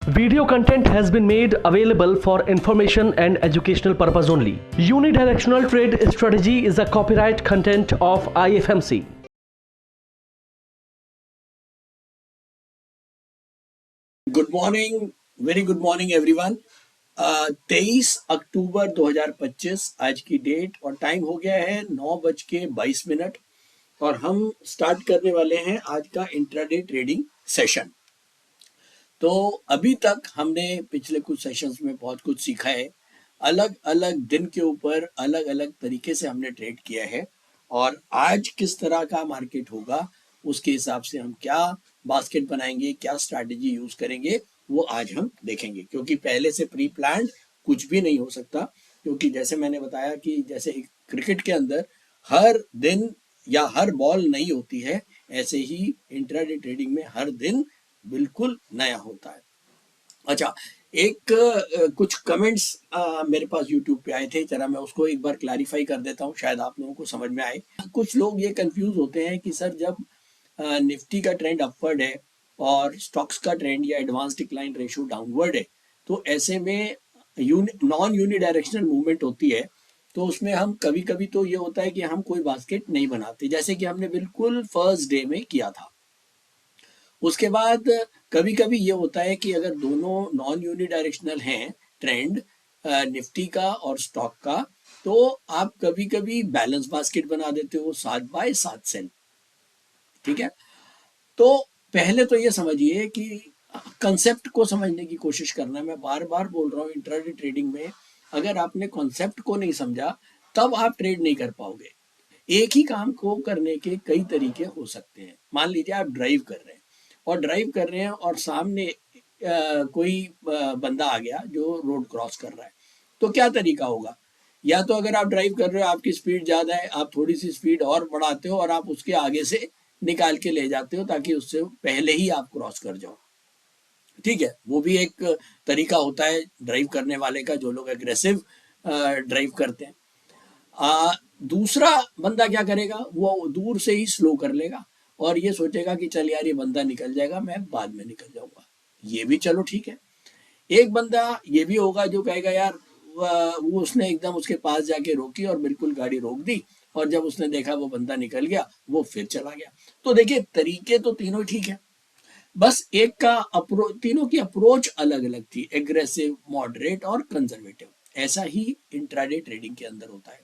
Video content has been made available for information and educational purpose only. Unidirectional trade strategy is a copyright content of IFMC. Good morning, very good morning everyone. 23 अक्टूबर 2025 आज की date और time हो गया है 9:22 और हम start करने वाले हैं आज का इंट्राडे ट्रेडिंग सेशन। तो अभी तक हमने पिछले कुछ सेशंस में बहुत कुछ सीखा है। अलग अलग दिन के ऊपर अलग अलग तरीके से हमने ट्रेड किया है और आज किस तरह का मार्केट होगा उसके हिसाब से हम क्या बास्केट बनाएंगे, क्या स्ट्रैटेजी यूज करेंगे, वो आज हम देखेंगे। क्योंकि पहले से प्री प्लान्ड कुछ भी नहीं हो सकता, क्योंकि जैसे मैंने बताया कि जैसे क्रिकेट के अंदर हर दिन या हर बॉल नहीं होती है, ऐसे ही इंट्राडे ट्रेडिंग में हर दिन बिल्कुल नया होता है। अच्छा, एक कुछ कमेंट्स मेरे पास यूट्यूब पे आए थे, जरा मैं उसको एक बार क्लैरिफाई कर देता हूँ, शायद आप लोगों को समझ में आए। कुछ लोग ये कंफ्यूज होते हैं कि सर जब निफ्टी का ट्रेंड अपवर्ड है और स्टॉक्स का ट्रेंड या एडवांस डिक्लाइन रेशियो डाउनवर्ड है, तो ऐसे में नॉन यूनिडायरेक्शनल मूवमेंट होती है, तो उसमें हम कभी कभी तो ये होता है कि हम कोई बास्केट नहीं बनाते, जैसे कि हमने बिल्कुल फर्स्ट डे में किया था। उसके बाद कभी कभी ये होता है कि अगर दोनों नॉन यूनिडायरेक्शनल हैं ट्रेंड निफ्टी का और स्टॉक का, तो आप कभी कभी बैलेंस बास्केट बना देते हो 7x7 सेल। ठीक है, तो पहले तो ये समझिए कि कंसेप्ट को समझने की कोशिश करना है। मैं बार बार बोल रहा हूँ, इंट्राडे ट्रेडिंग में अगर आपने कॉन्सेप्ट को नहीं समझा तब आप ट्रेड नहीं कर पाओगे। एक ही काम को करने के कई तरीके हो सकते हैं। मान लीजिए आप ड्राइव कर रहे हैं और सामने कोई बंदा आ गया जो रोड क्रॉस कर रहा है, तो क्या तरीका होगा? या तो अगर आप ड्राइव कर रहे हो, आपकी स्पीड ज़्यादा है, आप थोड़ी सी स्पीड और बढ़ाते हो और आप उसके आगे से निकाल के ले जाते हो ताकि उससे पहले ही आप क्रॉस कर जाओ। ठीक है, वो भी एक तरीका होता है ड्राइव करने वाले का, जो लोग एग्रेसिव ड्राइव करते हैं। दूसरा बंदा क्या करेगा, वो दूर से ही स्लो कर लेगा और ये सोचेगा कि चल यार ये बंदा निकल जाएगा, मैं बाद में निकल जाऊंगा। ये भी चलो ठीक है। एक बंदा ये भी होगा जो कहेगा यार वो उसने एकदम उसके पास जाके रोकी और बिल्कुल गाड़ी रोक दी, और जब उसने देखा वो बंदा निकल गया, वो फिर चला गया। तो देखिए, तरीके तो तीनों ठीक है, बस एक का अप्रोच, तीनों की अप्रोच अलग अलग थी, एग्रेसिव, मॉडरेट और कंजर्वेटिव। ऐसा ही इंट्राडे ट्रेडिंग के अंदर होता है।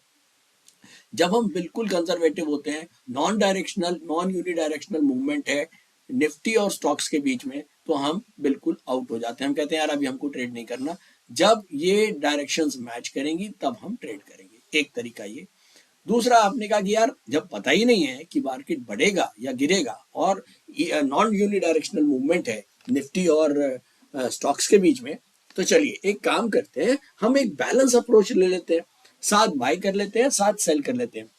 जब हम बिल्कुल कंजर्वेटिव होते हैं, non directional, non unidirectional movement है निफ्टी और स्टॉक्स के बीच में, तो हम बिल्कुल आउट हो जाते हैं। हम कहते हैं यार अभी हमको ट्रेड नहीं करना। जब ये डायरेक्शंस मैच करेंगी तब हम ट्रेड करेंगे। एक तरीका ये। दूसरा, आपने कहा कि यार जब पता ही नहीं है कि मार्केट बढ़ेगा या गिरेगा और नॉन यूनिडायरेक्शनल मूवमेंट है निफ्टी और स्टॉक्स के बीच में, तो चलिए एक काम करते हैं, हम एक बैलेंस अप्रोच ले लेते हैं, 7 बाय कर लेते हैं, 7 सेल कर लेते हैं।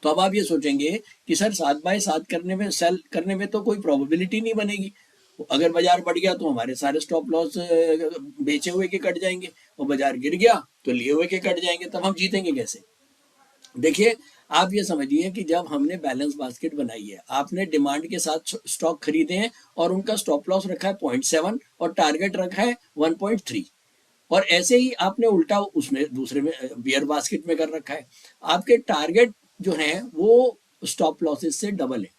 तो अब आप ये सोचेंगे कि सर 7x7 करने में, सेल करने में तो कोई प्रोबेबिलिटी नहीं बनेगी। अगर बाजार बढ़ गया तो हमारे सारे स्टॉप लॉस बेचे हुए के कट जाएंगे, और बाजार गिर गया तो लिए हुए के कट जाएंगे, तब हम जीतेंगे कैसे? देखिए, आप ये समझिए कि जब हमने बैलेंस बास्केट बनाई है, आपने डिमांड के साथ स्टॉक खरीदे हैं और उनका स्टॉप लॉस रखा है 0.7 और टारगेट रखा है 1.3, और ऐसे ही आपने उल्टा उसमें दूसरे में बियर बास्केट में कर रखा है। आपके टारगेट जो है वो स्टॉप लॉसेस से डबल है।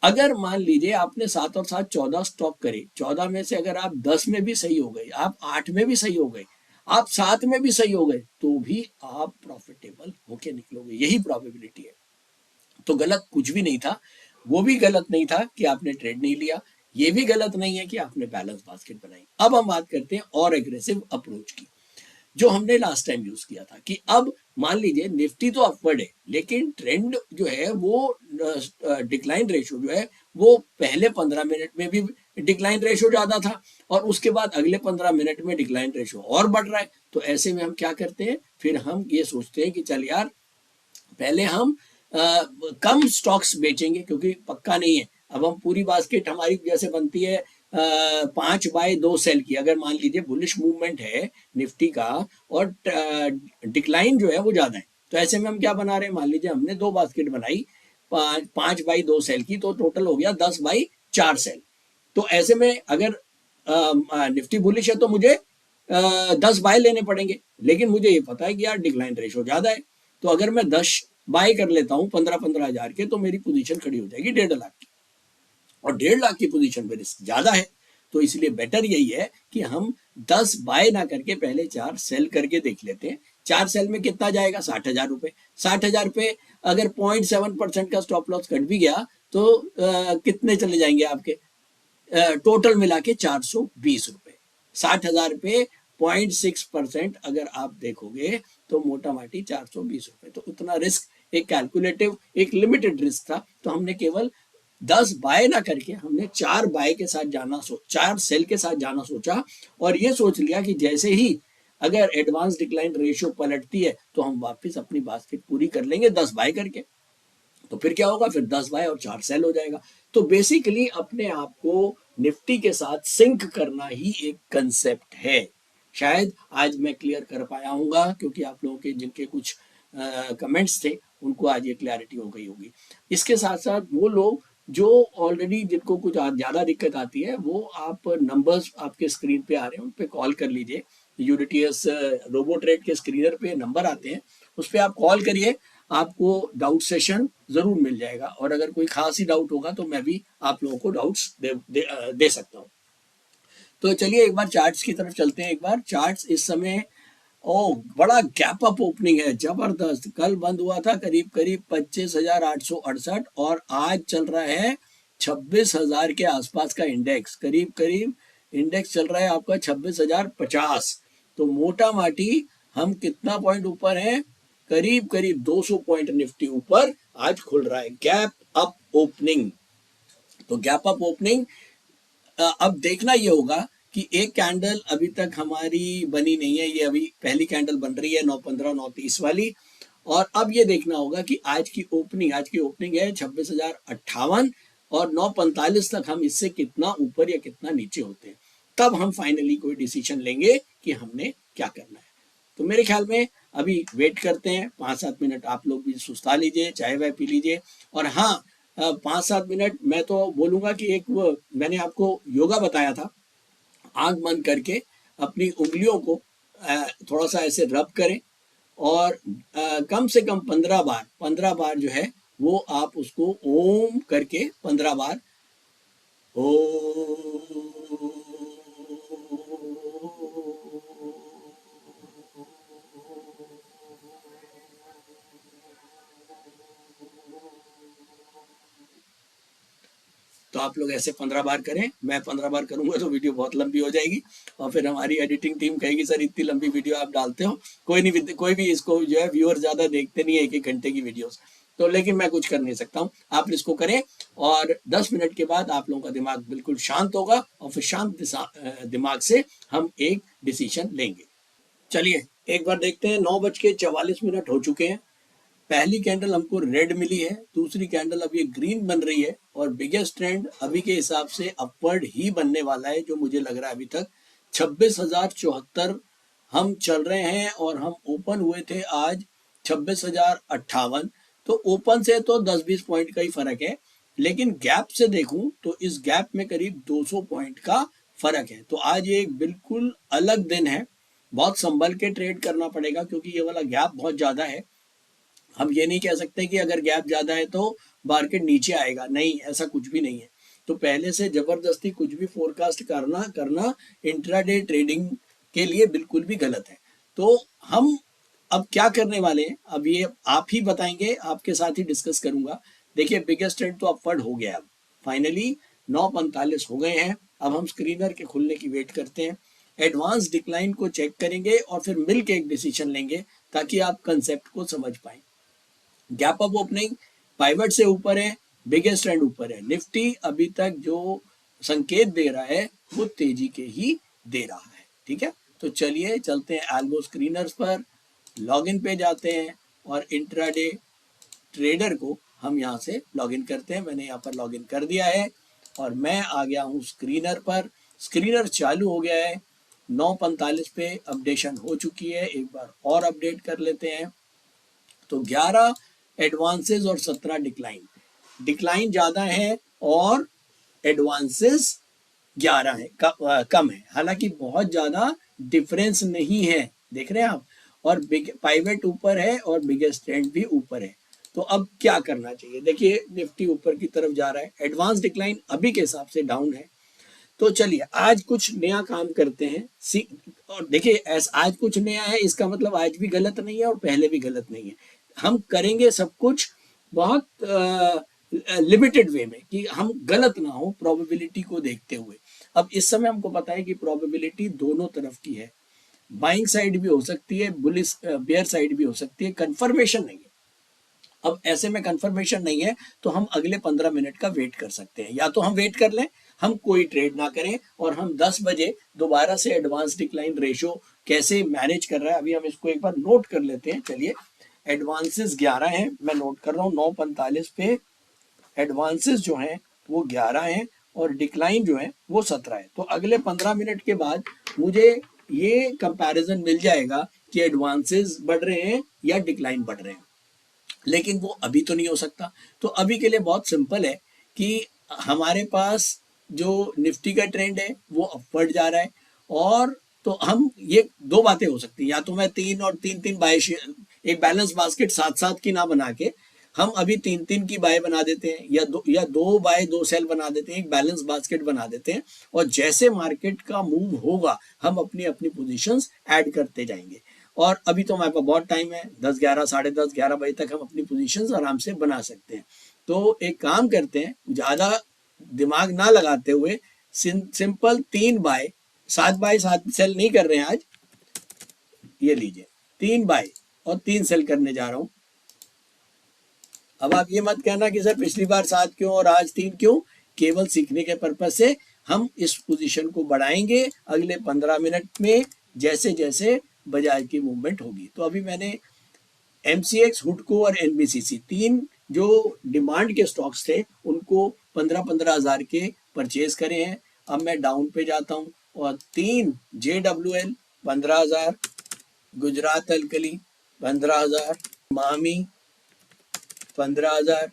अगर मान लीजिए आपने 7 और 7 14 स्टॉक करे, 14 में से अगर आप 10 में भी सही हो गए, आप 8 में भी सही हो गए, आप 7 में भी सही हो गए, तो भी आप प्रॉफिटेबल होके निकलोगे। यही प्रोबेबिलिटी है। तो गलत कुछ भी नहीं था। वो भी गलत नहीं था कि आपने ट्रेड नहीं लिया, ये भी गलत नहीं है कि आपने बैलेंस बास्केट बनाई। अब हम बात करते हैं और एग्रेसिव अप्रोच की, जो हमने लास्ट टाइम यूज किया था। कि अब मान लीजिए निफ्टी तो अपवर्ड है, लेकिन ट्रेंड जो है वो डिक्लाइन रेशियो जो है वो पहले 15 मिनट में भी डिक्लाइन रेशियो ज्यादा था और उसके बाद अगले 15 मिनट में डिक्लाइन रेशियो और बढ़ रहा है। तो ऐसे में हम क्या करते हैं, फिर हम ये सोचते हैं कि चल यार पहले हम कम स्टॉक्स बेचेंगे, क्योंकि पक्का नहीं है। अब हम पूरी बास्केट हमारी जैसे बनती है 5x2 सेल की, अगर मान लीजिए बुलिश मूवमेंट है निफ्टी का और डिक्लाइन जो है वो ज्यादा है, तो ऐसे में हम क्या बना रहे हैं, मान लीजिए हमने 2 बास्केट बनाई 5x2 सेल की, तो टोटल हो गया 10x4 सेल। तो ऐसे में अगर निफ्टी बुलिश है तो मुझे 10 बाय लेने पड़ेंगे, लेकिन मुझे ये पता है कि यार डिक्लाइन रेशो ज़्यादा है, तो अगर मैं 10 बाय कर लेता हूँ 15-15 हज़ार के, तो मेरी पोजीशन खड़ी हो जाएगी 1.5 लाख की, और 1.5 लाख की पोजीशन में रिस्क ज़्यादा है। तो इसलिए बेटर यही है कि हम 10 बाय ना करके पहले 4 सेल करके देख लेते हैं। 4 सेल में कितना जाएगा? 60,000 रुपये। 60,000 रुपये अगर 0.7% का स्टॉप लॉस कट भी गया तो कितने चले जाएंगे आपके? टोटल मिला के 420 रुपये। 60,000 रुपये 0.6% अगर आप देखोगे तो मोटा माटी 420 रुपये। तो उतना रिस्क एक कैलकुलेटिव, एक लिमिटेड रिस्क था, तो हमने केवल 10 बाय ना करके हमने 4 बाय के साथ जाना 4 सेल के साथ जाना सोचा, और ये सोच लिया कि जैसे ही अगर एडवांस डिक्लाइन रेशियो पलटती है तो हम वापस अपनी बास्केट पूरी कर लेंगे 10 बाय करके। तो फिर क्या होगा? फिर 10 बाय और 4 सेल हो जाएगा। तो बेसिकली अपने आप को निफ्टी के साथ सिंक करना ही एक कंसेप्ट है। शायद आज मैं क्लियर कर पाया हूँगा, क्योंकि आप लोगों के जिनके कुछ कमेंट्स थे उनको आज ये क्लैरिटी हो गई होगी। इसके साथ साथ वो लोग जो ऑलरेडी जिनको कुछ ज़्यादा दिक्कत आती है, वो आप नंबर्स आपके स्क्रीन पे आ रहे हैं, उन पे कॉल कर लीजिए। यूनिटीएस रोबो ट्रेड के स्क्रीनर पे नंबर आते हैं, उस पर आप कॉल करिए, आपको डाउट सेशन जरूर मिल जाएगा। और अगर कोई खास ही डाउट होगा तो मैं भी आप लोगों को डाउट्स दे सकता हूँ। तो चलिए एक बार चार्ट्स की तरफ चलते हैं। एक बार चार्ट्स इस समय, ओ बड़ा गैप अप ओपनिंग है, जबरदस्त। कल बंद हुआ था करीब करीब 25,868 और आज चल रहा है 26,000 के आसपास का इंडेक्स। करीब करीब इंडेक्स चल रहा है आपका 26,050। तो मोटा माटी हम कितना पॉइंट ऊपर है? करीब करीब 200 पॉइंट निफ्टी ऊपर आज खुल रहा है। Gap up opening. तो गैप अप ओपनिंग, अब देखना ये होगा कि एक कैंडल अभी तक हमारी बनी नहीं है, ये अभी पहली कैंडल बन रही है 9.15 9.30 वाली। और अब ये देखना होगा कि आज की ओपनिंग है 26,058 और 9:45 तक हम इससे कितना ऊपर या कितना नीचे होते हैं, तब हम फाइनली कोई डिसीजन लेंगे कि हमने क्या करना है। तो मेरे ख्याल में अभी वेट करते हैं 5-7 मिनट। आप लोग भी सुस्ता लीजिए, चाय वाय पी लीजिए। और हाँ, 5-7 मिनट मैं तो बोलूँगा कि एक वो मैंने आपको योगा बताया था, आंख बंद करके अपनी उंगलियों को थोड़ा सा ऐसे रब करें, और कम से कम 15 बार जो है वो आप उसको ओम करके 15 बार ओ, तो आप लोग ऐसे 15 बार करें। मैं 15 बार करूंगा तो वीडियो बहुत लंबी हो जाएगी, और फिर हमारी एडिटिंग टीम कहेगी सर इतनी लंबी वीडियो आप डालते हो। कोई नहीं, कोई भी इसको जो है व्यूअर ज़्यादा देखते नहीं है 1-1 घंटे की वीडियोस, तो लेकिन मैं कुछ कर नहीं सकता हूँ। आप इसको करें और 10 मिनट के बाद आप लोगों का दिमाग बिल्कुल शांत होगा, और फिर शांत दिमाग से हम एक डिसीजन लेंगे। चलिए एक बार देखते हैं। 9:44 हो चुके हैं। पहली कैंडल हमको रेड मिली है, दूसरी कैंडल अब ये ग्रीन बन रही है, और बिगेस्ट ट्रेंड अभी के हिसाब से अपवर्ड ही बनने वाला है, जो मुझे लग रहा है अभी तक 26,074 हम चल रहे हैं, और हम ओपन हुए थे आज 26,058। तो ओपन से तो 10-20 पॉइंट का ही फर्क है, लेकिन गैप से देखूं तो इस गैप में करीब 200 पॉइंट का फर्क है। तो आज ये एक बिल्कुल अलग दिन है, बहुत संभल के ट्रेड करना पड़ेगा, क्योंकि ये वाला गैप बहुत ज़्यादा है। हम ये नहीं कह सकते कि अगर गैप ज़्यादा है तो मार्केट नीचे आएगा, नहीं, ऐसा कुछ भी नहीं है। तो पहले से ज़बरदस्ती कुछ भी फोरकास्ट करना इंट्राडे ट्रेडिंग के लिए बिल्कुल भी गलत है। तो हम अब क्या करने वाले हैं, अब ये आप ही बताएंगे, आपके साथ ही डिस्कस करूंगा। देखिए बिगेस्ट ट्रेंड तो अपवर्ड हो गया, अब फाइनली 9:45 हो गए हैं। अब हम स्क्रीनर के खुलने की वेट करते हैं, एडवांस डिक्लाइन को चेक करेंगे और फिर मिल के एक डिसीजन लेंगे, ताकि आप कंसेप्ट को समझ पाएं। गैप अप ओपनिंग पाइवट से ऊपर है, बिगेस्ट ट्रेंड ऊपर है। निफ्टी अभी तक जो संकेत दे रहा है वो तेजी के ही दे रहा है। ठीक है, तो चलिए चलते हैं एल्गो स्क्रीनर्स पर, लॉगिन पे जाते हैं और इंट्राडे ट्रेडर को हम यहाँ से लॉगिन करते हैं। मैंने यहाँ पर लॉगिन कर दिया है और मैं आ गया हूँ स्क्रीनर पर। स्क्रीनर चालू हो गया है, 9:45 पे अपडेशन हो चुकी है। एक बार और अपडेट कर लेते हैं। तो 11 एडवांसेस और 17 डिक्लाइन ज़्यादा है और एडवांसेस 11 है, कम है, हालांकि बहुत ज्यादा डिफरेंस नहीं है, देख रहे हैं आप। और बिग पाइवेट ऊपर है और बिगेस्ट ट्रेंड भी ऊपर है। तो अब क्या करना चाहिए, देखिए निफ्टी ऊपर की तरफ जा रहा है, एडवांस डिक्लाइन अभी के हिसाब से डाउन है। तो चलिए आज कुछ नया काम करते हैं, सी। और देखिए आज कुछ नया है, इसका मतलब आज भी गलत नहीं है और पहले भी गलत नहीं है। हम करेंगे सब कुछ बहुत लिमिटेड वे में कि हम गलत ना हो, प्रोबेबिलिटी को देखते हुए। अब इस समय हमको पता है कि प्रोबेबिलिटी दोनों तरफ की है, बाइंग साइड भी हो सकती है, बुलिश बेयर साइड भी हो सकती है, कंफर्मेशन नहीं है। अब ऐसे में कंफर्मेशन नहीं है तो हम अगले 15 मिनट का वेट कर सकते हैं, या तो हम वेट कर लें, हम कोई ट्रेड ना करें और हम 10 बजे दोबारा से एडवांस डिक्लाइन रेशो कैसे मैनेज कर रहा है, अभी हम इसको एक बार नोट कर लेते हैं। चलिए, एडवांसेस 11 हैं, मैं नोट कर रहा हूँ 9:45 पे एडवांसेस जो हैं वो 11 हैं और डिक्लाइन जो है वो 17 है। तो अगले 15 मिनट के बाद मुझे ये कंपैरिजन मिल जाएगा कि एडवांसेस बढ़ रहे हैं या डिक्लाइन बढ़ रहे हैं, लेकिन वो अभी तो नहीं हो सकता। तो अभी के लिए बहुत सिंपल है कि हमारे पास जो निफ्टी का ट्रेंड है वो अपवर्ड जा रहा है, और तो हम ये दो बातें हो सकती हैं, या तो मैं 3 और 3 बाय शेयर, एक बैलेंस बास्केट साथ साथ की ना बना के हम अभी 3 की बाय बना देते हैं, या दो बाय 2 सेल बना देते हैं, एक बैलेंस बास्केट बना देते हैं, और जैसे मार्केट का मूव होगा हम अपनी अपनी पोजीशंस ऐड करते जाएंगे। और अभी तो हमारे पास बहुत टाइम है, 10, 11, 10:30, 11 बजे तक हम अपनी पोजीशंस आराम से बना सकते हैं। तो एक काम करते हैं, ज़्यादा दिमाग ना लगाते हुए सिंपल 3 बाय 7 सेल नहीं कर रहे हैं आज, ये लीजिए 3 बाय और 3 सेल करने जा रहा हूँ। अब आप ये मत कहना कि सर पिछली बार 7 क्यों और आज 3 क्यों, केवल सीखने के पर्पज से हम इस पोजीशन को बढ़ाएंगे अगले 15 मिनट में जैसे जैसे बाजार की मूवमेंट होगी। तो अभी मैंने MCX, हुडको और NBCC 3 जो डिमांड के स्टॉक्स थे उनको 15-15 हज़ार के परचेज करे हैं। अब मैं डाउन पे जाता हूँ और 3 JWL 15,000, गुजरात अल्कली 15,000, मामी 15,000।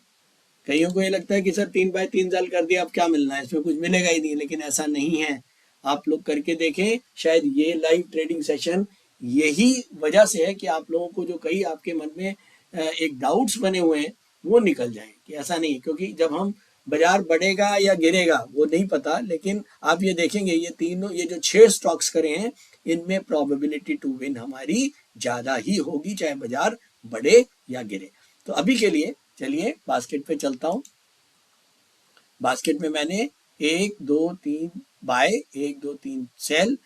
कईयों को ये लगता है कि सर 3 बाय 3 सेल कर दिया अब क्या मिलना है, इसमें कुछ मिलेगा ही नहीं, लेकिन ऐसा नहीं है। आप लोग करके देखें, शायद ये लाइव ट्रेडिंग सेशन यही वजह से है कि आप लोगों को जो कई आपके मन में एक डाउट्स बने हुए हैं वो निकल जाएं कि ऐसा नहीं है। क्योंकि जब हम बाजार बढ़ेगा या गिरेगा वो नहीं पता, लेकिन आप ये देखेंगे ये तीनों, ये जो 6 स्टॉक्स करे हैं इनमें प्रोबेबिलिटी टू विन हमारी ज़्यादा ही होगी, चाहे बाजार बढ़े या गिरे। तो अभी के लिए चलिए बास्केट पे चलता हूँ। बास्केट में मैंने 1, 2, 3 बाय, 1, 2, 3 सेल।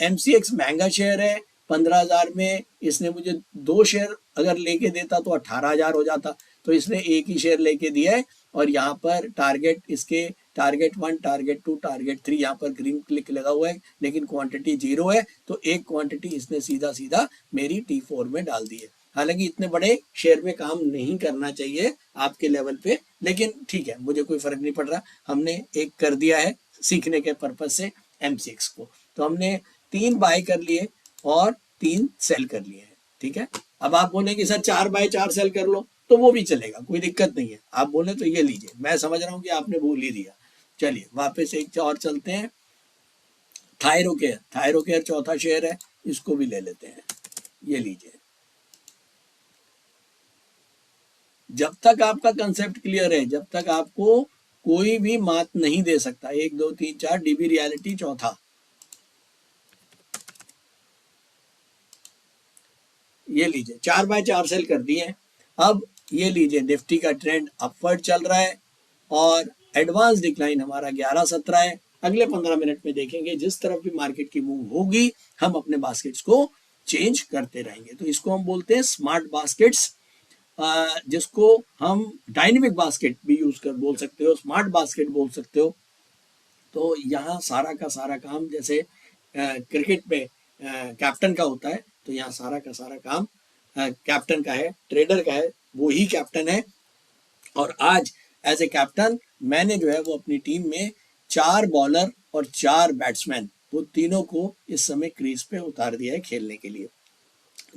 MCX महंगा शेयर है, 15,000 में इसने मुझे 2 शेयर अगर लेके देता तो 18,000 हो जाता, तो इसने एक ही शेयर लेके दिया है। और यहाँ पर टारगेट इसके टारगेट 1, टारगेट 2, टारगेट 3 यहाँ पर ग्रीन क्लिक लगा हुआ है, लेकिन क्वांटिटी 0 है, तो एक क्वांटिटी इसने सीधा सीधा मेरी T4 में डाल दी है। हालांकि इतने बड़े शेयर में काम नहीं करना चाहिए आपके लेवल पे, लेकिन ठीक है, मुझे कोई फर्क नहीं पड़ रहा, हमने एक कर दिया है सीखने के पर्पज से MCX को। तो हमने 3 बाय कर लिए और 3 सेल कर लिए हैं, ठीक है। अब आप बोले कि सर 4 बाय 4 सेल कर लो, तो वो भी चलेगा, कोई दिक्कत नहीं है। आप बोले तो ये लीजिए, मैं समझ रहा हूँ कि आपने बोल ही दिया। चलिए वापस एक और चलते हैं, थायरोकेयर। थायरोकेयर चौथा शेयर है, इसको भी ले लेते हैं, ये लीजिए। जब तक आपका कंसेप्ट क्लियर है, जब तक आपको कोई भी मात नहीं दे सकता। 1, 2, 3, 4 DB रियलिटी चौथा, ये लीजिए 4 बाय 4 सेल कर दिए। अब ये लीजिए निफ्टी का ट्रेंड अपवर्ड चल रहा है और एडवांस डिक्लाइन हमारा 11-17 है। अगले 15 मिनट में देखेंगे, जिस तरफ भी मार्केट की मूव होगी हम अपने बास्केट्स को चेंज करते रहेंगे। तो इसको हम बोलते हैं स्मार्ट बास्केट्स, जिसको हम डायनेमिक बास्केट भी यूज कर बोल सकते हो, स्मार्ट बास्केट बोल सकते हो। तो यहाँ सारा का सारा काम जैसे क्रिकेट में कैप्टन का होता है, तो यहाँ सारा का सारा काम कैप्टन का है, ट्रेडर का है, वो ही कैप्टन है। और आज एज ए कैप्टन मैंने जो है वो अपनी टीम में 4 बॉलर और 4 बैट्समैन, वो तीनों को इस समय क्रीज पे उतार दिया है खेलने के लिए।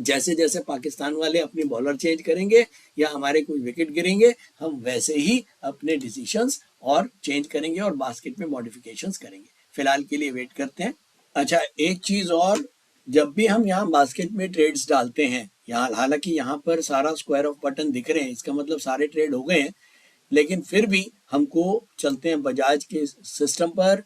जैसे जैसे पाकिस्तान वाले अपनी बॉलर चेंज करेंगे या हमारे कोई विकेट गिरेंगे, हम वैसे ही अपने डिसीशंस और चेंज करेंगे और बास्केट में मॉडिफिकेशंस करेंगे। फिलहाल के लिए वेट करते हैं। अच्छा, एक चीज और, जब भी हम यहाँ बास्केट में ट्रेड्स डालते हैं, यहाँ हालांकि यहाँ पर सारा स्क्वायर ऑफ बटन दिख रहे हैं, इसका मतलब सारे ट्रेड हो गए हैं, लेकिन फिर भी हमको चलते हैं बजाज के सिस्टम पर।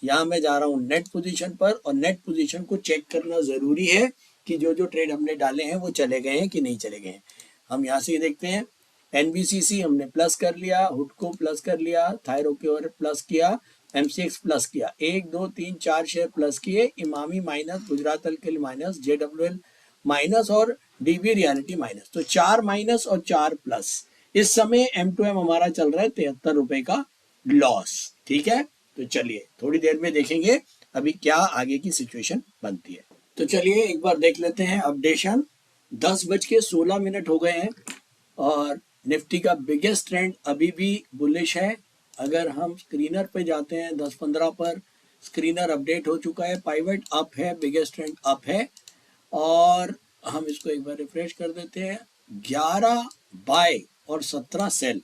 यहाँ मैं जा रहा हूँ नेट पोजीशन पर, और नेट पोजीशन को चेक करना ज़रूरी है कि जो जो ट्रेड हमने डाले हैं वो चले गए हैं कि नहीं चले गए हैं। हम यहाँ से देखते हैं, एनबीसीसी हमने प्लस कर लिया, हुडको प्लस कर लिया, थायरोकेयर प्लस किया, एमसीएक्स प्लस किया, 1 2 3 4 शेयर प्लस किए, Emami minus, Gujarat Alkali minus, JWL minus और डीबी रियलिटी माइनस। तो 4 माइनस और 4 प्लस। इस समय M2M हमारा चल रहा है 73 रुपए का लॉस। ठीक है, तो चलिए थोड़ी देर में देखेंगे अभी क्या आगे की सिचुएशन बनती है। तो चलिए एक बार देख लेते हैं अपडेशन। 10:16 हो गए हैं और निफ्टी का बिगेस्ट ट्रेंड अभी भी बुलिश है। अगर हम स्क्रीनर पे जाते हैं 10:15 पर, स्क्रीनर अपडेट हो चुका है, पाइवट अप है, बिगेस्ट ट्रेंड अप है। और हम इसको एक बार रिफ्रेश कर देते हैं। 11 बाय और 17 सेल,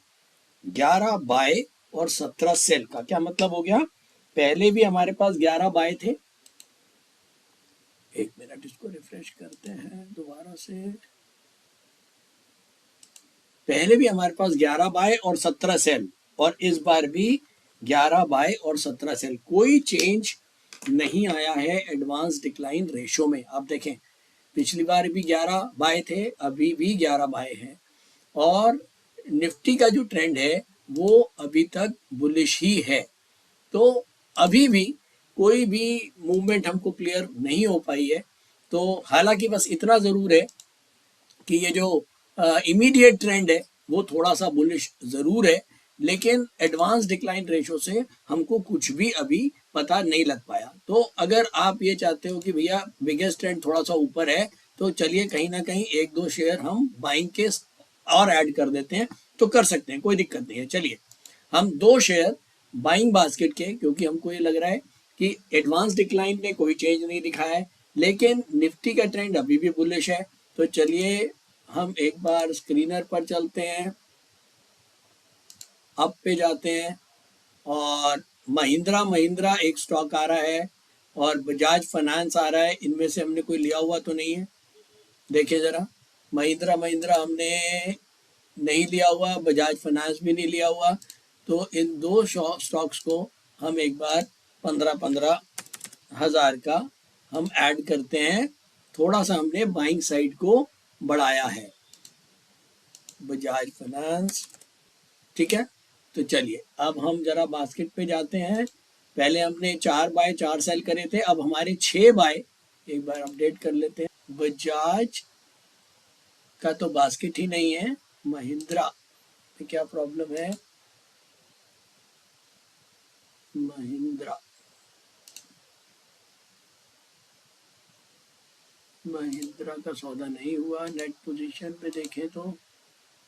11 बाय और 17 सेल का क्या मतलब हो गया? पहले भी हमारे पास 11 बाय थे, एक मिनट इसको रिफ्रेश करते हैं दोबारा से। पहले भी हमारे पास 11 बाय और 17 सेल, और इस बार भी 11 बाय और 17 सेल। कोई चेंज नहीं आया है एडवांस डिक्लाइन रेशो में। आप देखें, पिछली बार भी 11 बाय थे, अभी भी 11 बाय हैं, और निफ्टी का जो ट्रेंड है वो अभी तक बुलिश ही है। तो अभी भी कोई भी मूवमेंट हमको क्लियर नहीं हो पाई है। तो हालांकि बस इतना ज़रूर है कि ये जो इमीडिएट ट्रेंड है वो थोड़ा सा बुलिश ज़रूर है, लेकिन एडवांस डिक्लाइन रेशो से हमको कुछ भी अभी पता नहीं लग पाया। तो अगर आप ये चाहते हो कि भैया बिगेस्ट ट्रेंड थोड़ा सा ऊपर है, तो चलिए कहीं ना कहीं 1-2 शेयर हम बाइंग के और ऐड कर देते हैं, तो कर सकते हैं, कोई दिक्कत नहीं है। चलिए हम 2 शेयर बाइंग बास्केट के, क्योंकि हमको ये लग रहा है कि एडवांस डिक्लाइन ने कोई चेंज नहीं दिखाया है, लेकिन निफ्टी का ट्रेंड अभी भी बुलिश है। तो चलिए हम एक बार स्क्रीनर पर चलते हैं, अप पे जाते हैं, और महिंद्रा एक स्टॉक आ रहा है और बजाज फाइनेंस आ रहा है। इनमें से हमने कोई लिया हुआ तो नहीं है? देखिए ज़रा, महिंद्रा हमने नहीं लिया हुआ, बजाज फाइनेंस भी नहीं लिया हुआ। तो इन 2 स्टॉक्स को हम एक बार 15-15 हज़ार का हम ऐड करते हैं। थोड़ा सा हमने बाइंग साइड को बढ़ाया है, बजाज फाइनेंस। ठीक है, तो चलिए अब हम जरा बास्केट पे जाते हैं। पहले हमने 4 बाय 4 सेल करे थे, अब हमारे 6 बाय, एक बार अपडेट कर लेते हैं। बजाज का तो बास्केट ही नहीं है, महिंद्रा में क्या प्रॉब्लम है? महिंद्रा का सौदा नहीं हुआ। नेट पोजीशन पे देखें तो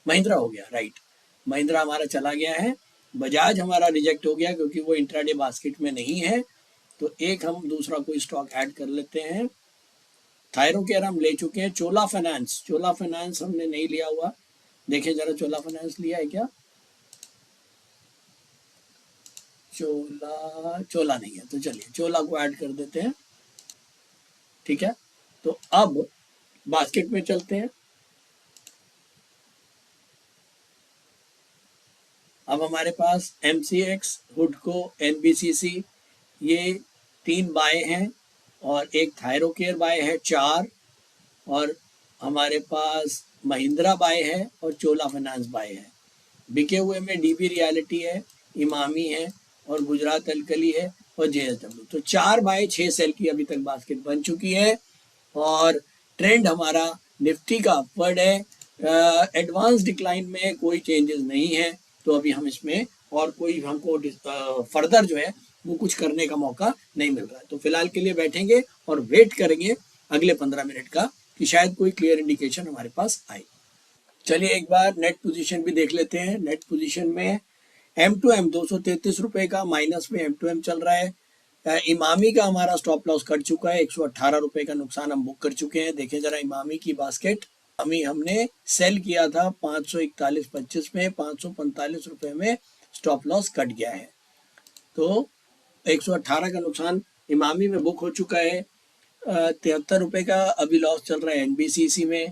महिंद्रा हो गया, राइट, महिंद्रा हमारा चला गया है। बजाज हमारा रिजेक्ट हो गया क्योंकि वो इंट्राडे बास्केट में नहीं है। तो एक हम दूसरा कोई स्टॉक ऐड कर लेते हैं। थायरोकेयर हम ले चुके हैं। चोला फाइनेंस हमने नहीं लिया हुआ, देखें जरा चोला फाइनेंस लिया है क्या? चोला नहीं है, तो चलिए चोला को ऐड कर देते हैं। ठीक है, तो अब बास्केट में चलते हैं। अब हमारे पास एमसीएक्स, हुडको, एनबीसीसी, ये 3 बाय हैं, और एक थायरोकेयर बाय है 4, और हमारे पास महिंद्रा बाय है और चोला फाइनेंस बाय है। बिके हुए में डीबी रियलिटी है, इमामी है, और गुजरात अल्कली है, और जेएसडब्ल्यू। तो 4 बाय 6 सेल की अभी तक बास्केट बन चुकी है, और ट्रेंड हमारा निफ्टी का अपवर्ड है। एडवांस डिक्लाइन में कोई चेंजेस नहीं है, तो अभी हम इसमें और कोई हमको फर्दर जो है वो कुछ करने का मौका नहीं मिल रहा है। तो फिलहाल के लिए बैठेंगे और वेट करेंगे अगले 15 मिनट का कि शायद कोई क्लियर इंडिकेशन हमारे पास आए। चलिए एक बार नेट पोजीशन भी देख लेते हैं। नेट पोजीशन में M2M 233 रुपए का माइनस में M2M चल रहा है। इमामी का हमारा स्टॉप लॉस कट चुका है, 118 रुपए का नुकसान हम बुक कर चुके हैं। देखें जरा इमामी की बास्केट, हमने सेल किया था 541.25 में, 545 रुपए में स्टॉप लॉस कट गया है। तो 118 का नुकसान इमामी में बुक हो चुका है। 73 रुपये का अभी लॉस चल रहा है एनबीसीसी में,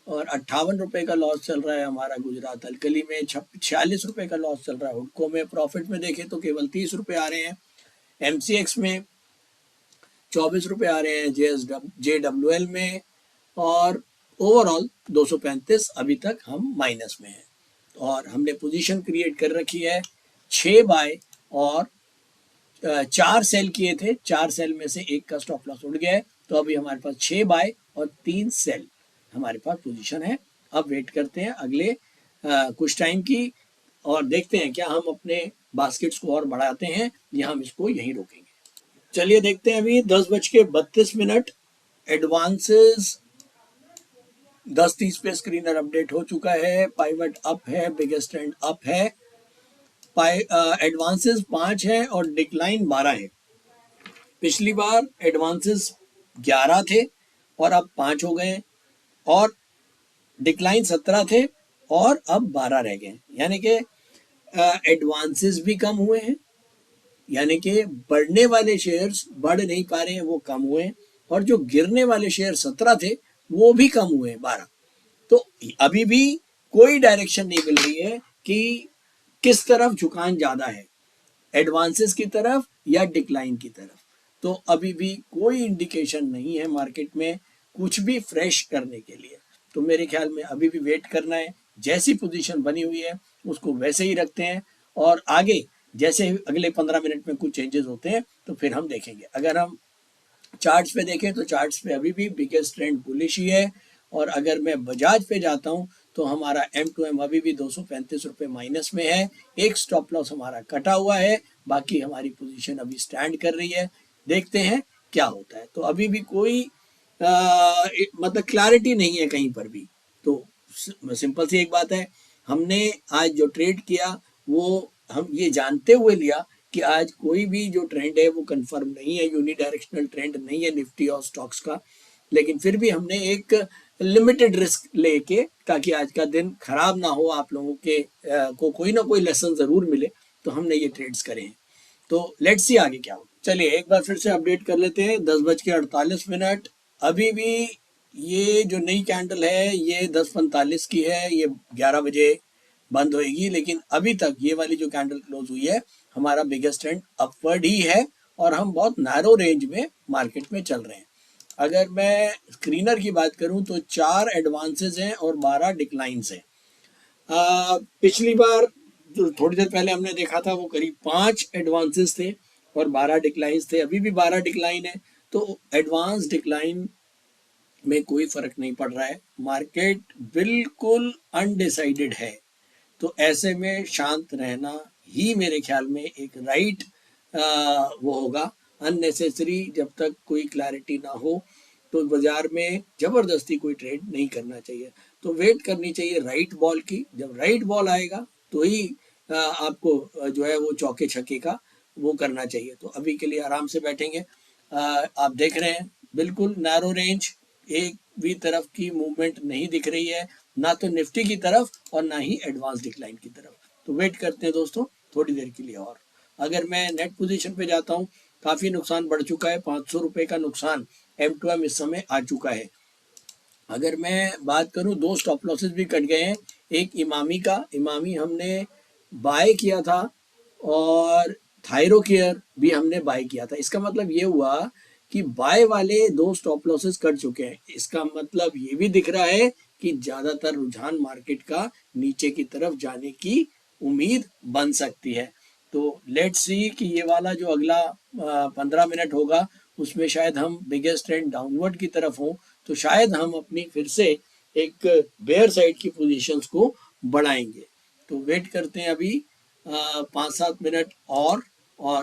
और 58 रुपये का लॉस चल रहा है हमारा गुजरात अल्कली में। 46 रुपये का लॉस चल रहा है हुडको में। प्रॉफिट में देखें तो केवल 30 रुपये आ रहे हैं। एमसीएक्स में 24 रुपये आ रहे हैं, JWL में, और ओवरऑल 235 अभी तक हम माइनस में हैं। और हमने पोजीशन क्रिएट कर रखी है 6 बाय और 4 सेल किए थे। 4 सेल में से एक का स्टॉप लॉस उड़ गया है, तो अभी हमारे पास 6 बाय और 3 सेल हमारे पास पोजीशन है। अब वेट करते हैं अगले कुछ टाइम की, और देखते हैं क्या हम अपने बास्केट्स को और बढ़ाते हैं या हम इसको यहीं रोकेंगे। चलिए देखते हैं। अभी 10:32 एडवांसेस 10:30 पे स्क्रीनर अपडेट हो चुका है। पाइवट अप है, बिगेस्ट ट्रेंड अप है। एडवांसेस 5 है और डिक्लाइन 12 है। पिछली बार एडवांसेस 11 थे और अब 5 हो गए, और डिक्लाइन 17 थे और अब 12 रह गए। यानी कि एडवांसेस भी कम हुए हैं, यानी कि बढ़ने वाले शेयर्स बढ़ नहीं पा रहे हैं, वो कम हुए हैं, और जो गिरने वाले शेयर 17 थे वो भी कम हुए हैं 12। तो अभी भी कोई डायरेक्शन नहीं मिल रही है कि किस तरफ झुकान ज्यादा है, एडवांसेस की तरफ या डिक्लाइन की तरफ। तो अभी भी कोई इंडिकेशन नहीं है मार्केट में कुछ भी फ्रेश करने के लिए। तो मेरे ख्याल में अभी भी वेट करना है। जैसी पोजीशन बनी हुई है उसको वैसे ही रखते हैं, और आगे जैसे अगले 15 मिनट में कुछ चेंजेस होते हैं तो फिर हम देखेंगे। अगर हम चार्ट्स पे देखें तो चार्ट्स पे अभी भी बिगेस्ट ट्रेंड बुलिश ही है। और अगर मैं बजाज पे जाता हूं तो हमारा M2M अभी भी 235 रुपये माइनस में है। एक स्टॉप लॉस हमारा कटा हुआ है, बाकी हमारी पोजीशन अभी स्टैंड कर रही है। देखते हैं क्या होता है। तो अभी भी कोई मतलब क्लैरिटी नहीं है कहीं पर भी। तो सिंपल सी एक बात है, हमने आज जो ट्रेड किया वो हम ये जानते हुए लिया कि आज कोई भी जो ट्रेंड है वो कंफर्म नहीं है, यूनिडायरेक्शनल ट्रेंड नहीं है निफ्टी और स्टॉक्स का। लेकिन फिर भी हमने एक लिमिटेड रिस्क लेके, ताकि आज का दिन खराब ना हो, आप लोगों के को कोई ना कोई लेसन जरूर मिले, तो हमने ये ट्रेड्स करे हैं। तो लेट्स सी आगे क्या हो। चलिए एक बार फिर से अपडेट कर लेते हैं। 10:48 अभी भी ये जो नई कैंडल है ये 10:45 की है, ये 11 बजे बंद होएगी। लेकिन अभी तक ये वाली जो कैंडल क्लोज हुई है हमारा बिगेस्ट ट्रेंड अपवर्ड ही है, और हम बहुत नैरो रेंज में मार्केट में चल रहे हैं। अगर मैं स्क्रीनर की बात करूं तो 4 एडवांसेस हैं और 12 डिक्लाइंस हैं। पिछली बार जो थोड़ी देर पहले हमने देखा था वो करीब 5 एडवांसेस थे और 12 डिक्लाइंस थे। अभी भी 12 डिक्लाइन है। तो एडवांस डिक्लाइन में कोई फर्क नहीं पड़ रहा है, मार्केट बिल्कुल अनडिसाइडेड है। तो ऐसे में शांत रहना ही मेरे ख्याल में एक राइट वो होगा। अननेसेसरी जब तक कोई क्लैरिटी ना हो तो बाजार में जबरदस्ती कोई ट्रेड नहीं करना चाहिए। तो वेट करनी चाहिए राइट बॉल की। जब राइट बॉल आएगा तो ही आपको जो है वो चौके छक्के का वो करना चाहिए। तो अभी के लिए आराम से बैठेंगे। आप देख रहे हैं बिल्कुल नैरो रेंज, एक भी तरफ की मूवमेंट नहीं दिख रही है, ना तो निफ्टी की तरफ और ना ही एडवांस डिक्लाइन की तरफ। तो वेट करते हैं दोस्तों थोड़ी देर के लिए। और अगर मैं नेट पोजीशन पे जाता हूँ, काफी नुकसान बढ़ चुका है। 500 रुपए का नुकसान M2M इस समय आ चुका है। अगर मैं बात करूं, 2 स्टॉप लॉसेस भी कट गए हैं। एक इमामी का, इमामी हमने बाय किया था, और थायरोकेयर भी हमने बाय किया था। इसका मतलब ये हुआ कि बाय वाले 2 स्टॉप लॉसेस कट चुके हैं। इसका मतलब ये भी दिख रहा है कि ज्यादातर रुझान मार्केट का नीचे की तरफ जाने की उम्मीद बन सकती है। तो लेट्स सी कि ये वाला जो अगला 15 मिनट होगा उसमें शायद हम बिगेस्ट ट्रेंड डाउनवर्ड की तरफ हो, तो शायद हम अपनी फिर से एक बेयर साइड की पोजीशंस को बढ़ाएंगे। तो वेट करते हैं अभी 5-7 मिनट और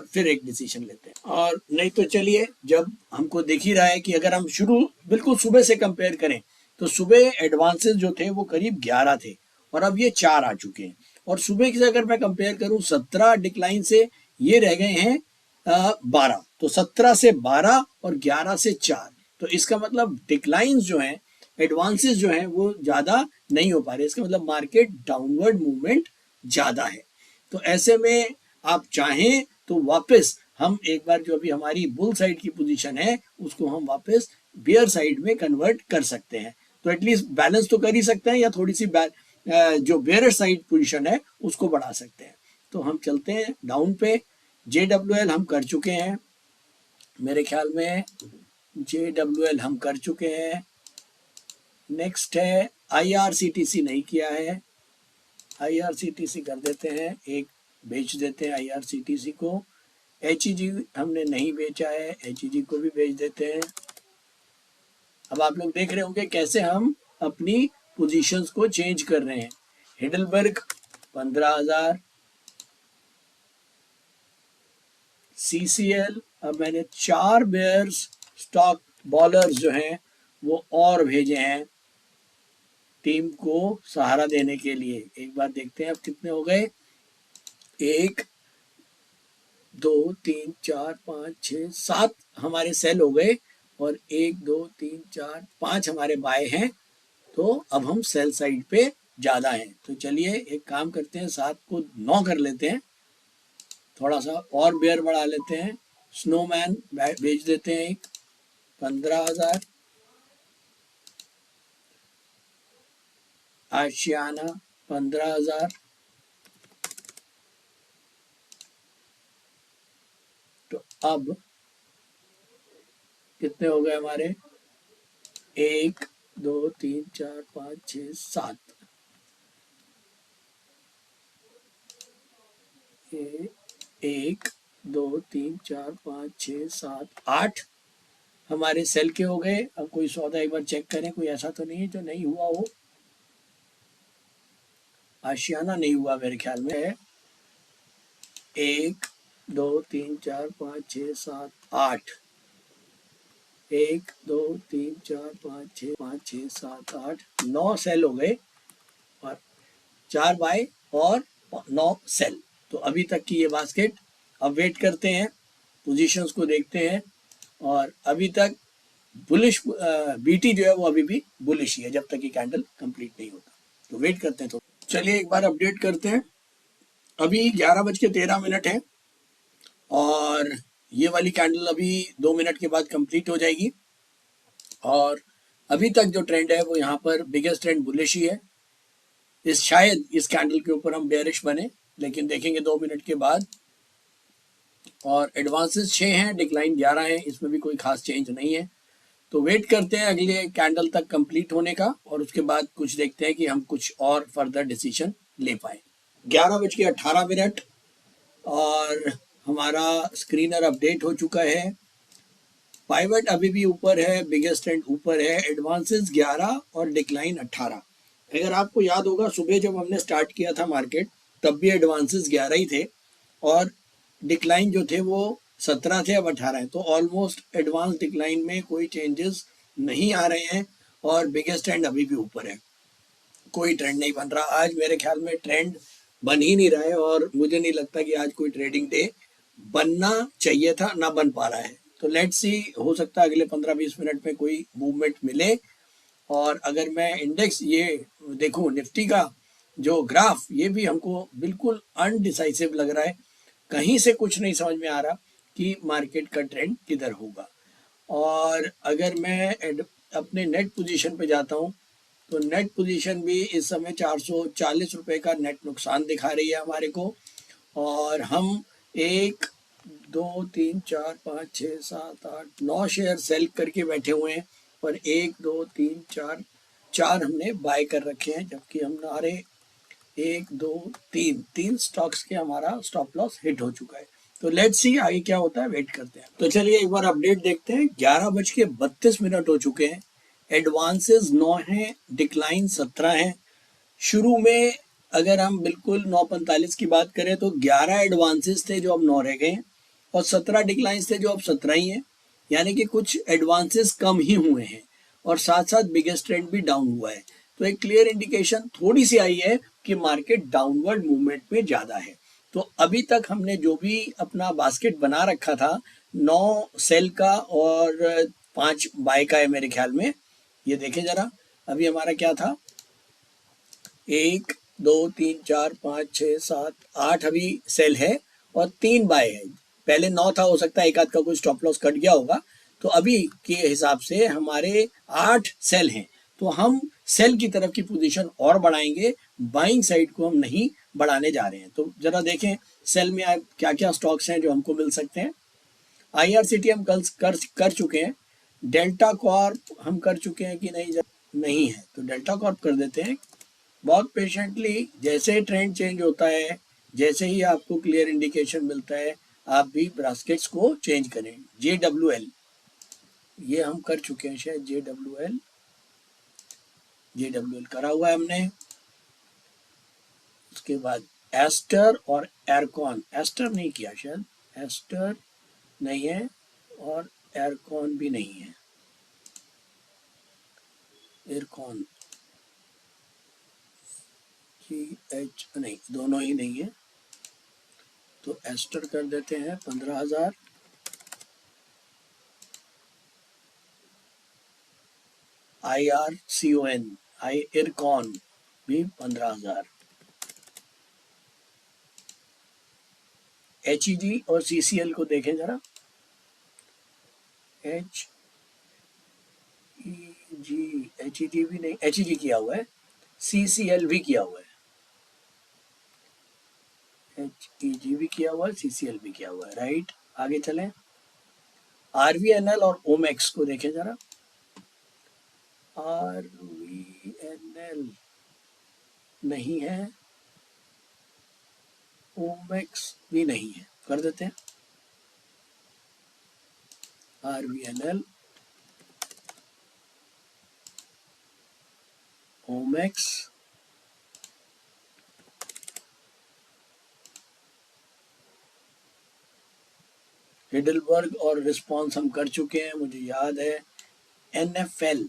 फिर एक डिसीजन लेते हैं। और नहीं तो चलिए, जब हमको दिख ही रहा है कि अगर हम शुरू बिल्कुल सुबह से कंपेयर करें तो सुबह एडवांसेस जो थे वो करीब 11 थे और अब ये 4 आ चुके हैं। और सुबह से अगर मैं कंपेयर करूं 17 डिक्लाइन से ये रह गए हैं 12। तो 17 से 12 और 11 से 4। तो इसका मतलब डिक्लाइंस जो हैं, एडवांसेस जो हैं वो ज़्यादा नहीं हो पा रहे। इसका मतलब मार्केट डाउनवर्ड मूवमेंट ज़्यादा है। तो ऐसे में आप चाहें तो वापस हम एक बार जो अभी हमारी बुल साइड की पोजीशन है उसको हम वापस बेयर साइड में कन्वर्ट कर सकते हैं। तो एटलीस्ट बैलेंस तो कर ही सकते हैं, या थोड़ी सी जो बेयर साइड पोजीशन है उसको बढ़ा सकते हैं। तो हम चलते हैं डाउन पे। JWL हम कर चुके हैं, मेरे ख्याल में JWL हम कर चुके हैं। नेक्स्ट है IRCTC नहीं किया है, IRCTC कर देते हैं, एक बेच देते हैं IRCTC को। HEG हमने नहीं बेचा है, HEG को भी बेच देते हैं। अब आप लोग देख रहे होंगे कैसे हम अपनी पोजीशंस को चेंज कर रहे हैं। हिडलबर्ग 15,000, CCL, अब मैंने 4 बेयर्स स्टॉक बॉलर्स जो हैं वो और भेजे हैं टीम को सहारा देने के लिए। एक बार देखते हैं अब कितने हो गए। 1 2 3 4 5 6 7 हमारे सेल हो गए, और 1 2 3 4 5 हमारे बाय हैं। तो अब हम सेल साइड पे ज़्यादा हैं। तो चलिए एक काम करते हैं, 7 को 9 कर लेते हैं, थोड़ा सा और बेयर बढ़ा लेते हैं। स्नोमैन बेच देते हैं एक 15,000, आशियाना 15,000, तो अब कितने हो गए हमारे, 1 2 3 4 5 6 7, 1 2 3 4 5 6 7 8 हमारे सेल के हो गए। अब कोई सौदा एक बार चेक करें, कोई ऐसा तो नहीं है जो नहीं हुआ हो। आशियाना नहीं हुआ मेरे ख्याल में है। 1 2 3 4 5 6 7 8, 1 2 3 4 5 6 7 8 9 सेल हो गए, और 4 बाय और 9 सेल। तो अभी तक की ये बास्केट। अब वेट करते हैं, पोजीशंस को देखते हैं, और अभी तक बुलिश BT जो है वो अभी भी बुलिश ही है जब तक ये कैंडल कंप्लीट नहीं होता। तो वेट करते हैं। तो चलिए एक बार अपडेट करते हैं। अभी 11:13 है, और ये वाली कैंडल अभी 2 मिनट के बाद कंप्लीट हो जाएगी। और अभी तक जो ट्रेंड है वो यहाँ पर बिगेस्ट ट्रेंड बुलिश ही है। शायद इस कैंडल के ऊपर हम बेयरिश बने, लेकिन देखेंगे 2 मिनट के बाद। और एडवांसेस 6 हैं, डिक्लाइन 11 है, इसमें भी कोई खास चेंज नहीं है। तो वेट करते हैं अगले कैंडल तक कंप्लीट होने का, और उसके बाद कुछ देखते हैं कि हम कुछ और फर्दर डिसीजन ले पाए। 11:18, और हमारा स्क्रीनर अपडेट हो चुका है। पाइवट अभी भी ऊपर है, बिगेस्ट ट्रेंड ऊपर है, एडवांसेस 11 और डिक्लाइन 18। अगर आपको याद होगा सुबह जब हमने स्टार्ट किया था मार्केट, तब भी एडवांसेस 11 ही थे, और डिक्लाइन जो थे वो 17 थे, अब 18 है। तो ऑलमोस्ट एडवांस डिक्लाइन में कोई चेंजेस नहीं आ रहे हैं, और बिगेस्ट ट्रेंड अभी भी ऊपर है, कोई ट्रेंड नहीं बन रहा। आज मेरे ख्याल में ट्रेंड बन ही नहीं रहा है, और मुझे नहीं लगता कि आज कोई ट्रेडिंग डे बनना चाहिए था, ना बन पा रहा है। तो लेट्स सी, हो सकता है अगले 15-20 मिनट में कोई मूवमेंट मिले। और अगर मैं इंडेक्स ये देखूं, निफ्टी का जो ग्राफ, ये भी हमको बिल्कुल अनडिसाइसिव लग रहा है। कहीं से कुछ नहीं समझ में आ रहा कि मार्केट का ट्रेंड किधर होगा। और अगर मैं अपने नेट पोजीशन पे जाता हूँ, तो नेट पोजीशन भी इस समय 440 रुपये का नेट नुकसान दिखा रही है हमारे को। और हम 1 2 3 4 5 6 7 8 9 शेयर सेल करके बैठे हुए हैं, और 1 2 3 4 4 हमने बाय कर रखे हैं, जबकि हमारे 1 2 3 स्टॉक्स के हमारा स्टॉप लॉस हिट हो चुका है। तो लेट्स सी आगे क्या होता है, वेट करते हैं। तो चलिए एक बार अपडेट देखते हैं। 11:32 हो चुके हैं, एडवांसेस 9 हैं, डिक्लाइन 17 हैं। शुरू में अगर हम बिल्कुल 9:45 की बात करें तो 11 एडवांसेस थे जो अब 9 रह गए हैं, और 17 डिक्लाइंस थे जो अब 17 ही हैं। यानी कि कुछ एडवांसेस कम ही हुए हैं, और साथ साथ बिगेस्ट ट्रेंड भी डाउन हुआ है। तो एक क्लियर इंडिकेशन थोड़ी सी आई है कि मार्केट डाउनवर्ड मूवमेंट में ज़्यादा है। तो अभी तक हमने जो भी अपना बास्केट बना रखा था, 9 सेल का और 5 बाय का है मेरे ख्याल में। ये देखें ज़रा, अभी हमारा क्या था, 1 2 3 4 5 6 7 8 अभी सेल है, और 3 बाय है। पहले 9 था, हो सकता है एक आध का कोई स्टॉप लॉस कट गया होगा। तो अभी के हिसाब से हमारे 8 सेल हैं, तो हम सेल की तरफ की पोजीशन और बढ़ाएंगे, बाइंग साइड को हम नहीं बढ़ाने जा रहे हैं। तो जरा देखें सेल में आप क्या क्या स्टॉक्स हैं जो हमको मिल सकते हैं। IRCT हम कल कर चुके हैं। डेल्टा कॉर्प हम कर चुके हैं कि नहीं, नहीं है तो डेल्टा कॉर्प कर देते हैं। बहुत पेशेंटली जैसे ट्रेंड चेंज होता है, जैसे ही आपको क्लियर इंडिकेशन मिलता है, आप भी बास्केट्स को चेंज करें। JWL ये हम कर चुके हैं शायद, JWL करा हुआ है हमने। उसके बाद एस्टर और एरकॉन, एस्टर नहीं किया शायद, एस्टर नहीं है और एरकॉन भी नहीं है, एरकॉन GH नहीं, दोनों ही नहीं है। तो एस्टर कर देते हैं 15,000, IRCON एरकॉन भी 15,000, HEG और CCL को देखें जरा। HEG भी नहीं, HEG किया हुआ है, CCL भी किया हुआ है, HEG भी किया हुआ है, CCL भी किया हुआ है, राइट। आगे चलें, RVNL और ओमेक्स को देखें जरा। RVNL नहीं है, ओमेक्स भी नहीं है, कर देते हैं RVNL, ओमेक्स, हिडलबर्ग और रिस्पॉन्स हम कर चुके हैं, मुझे याद है। NFL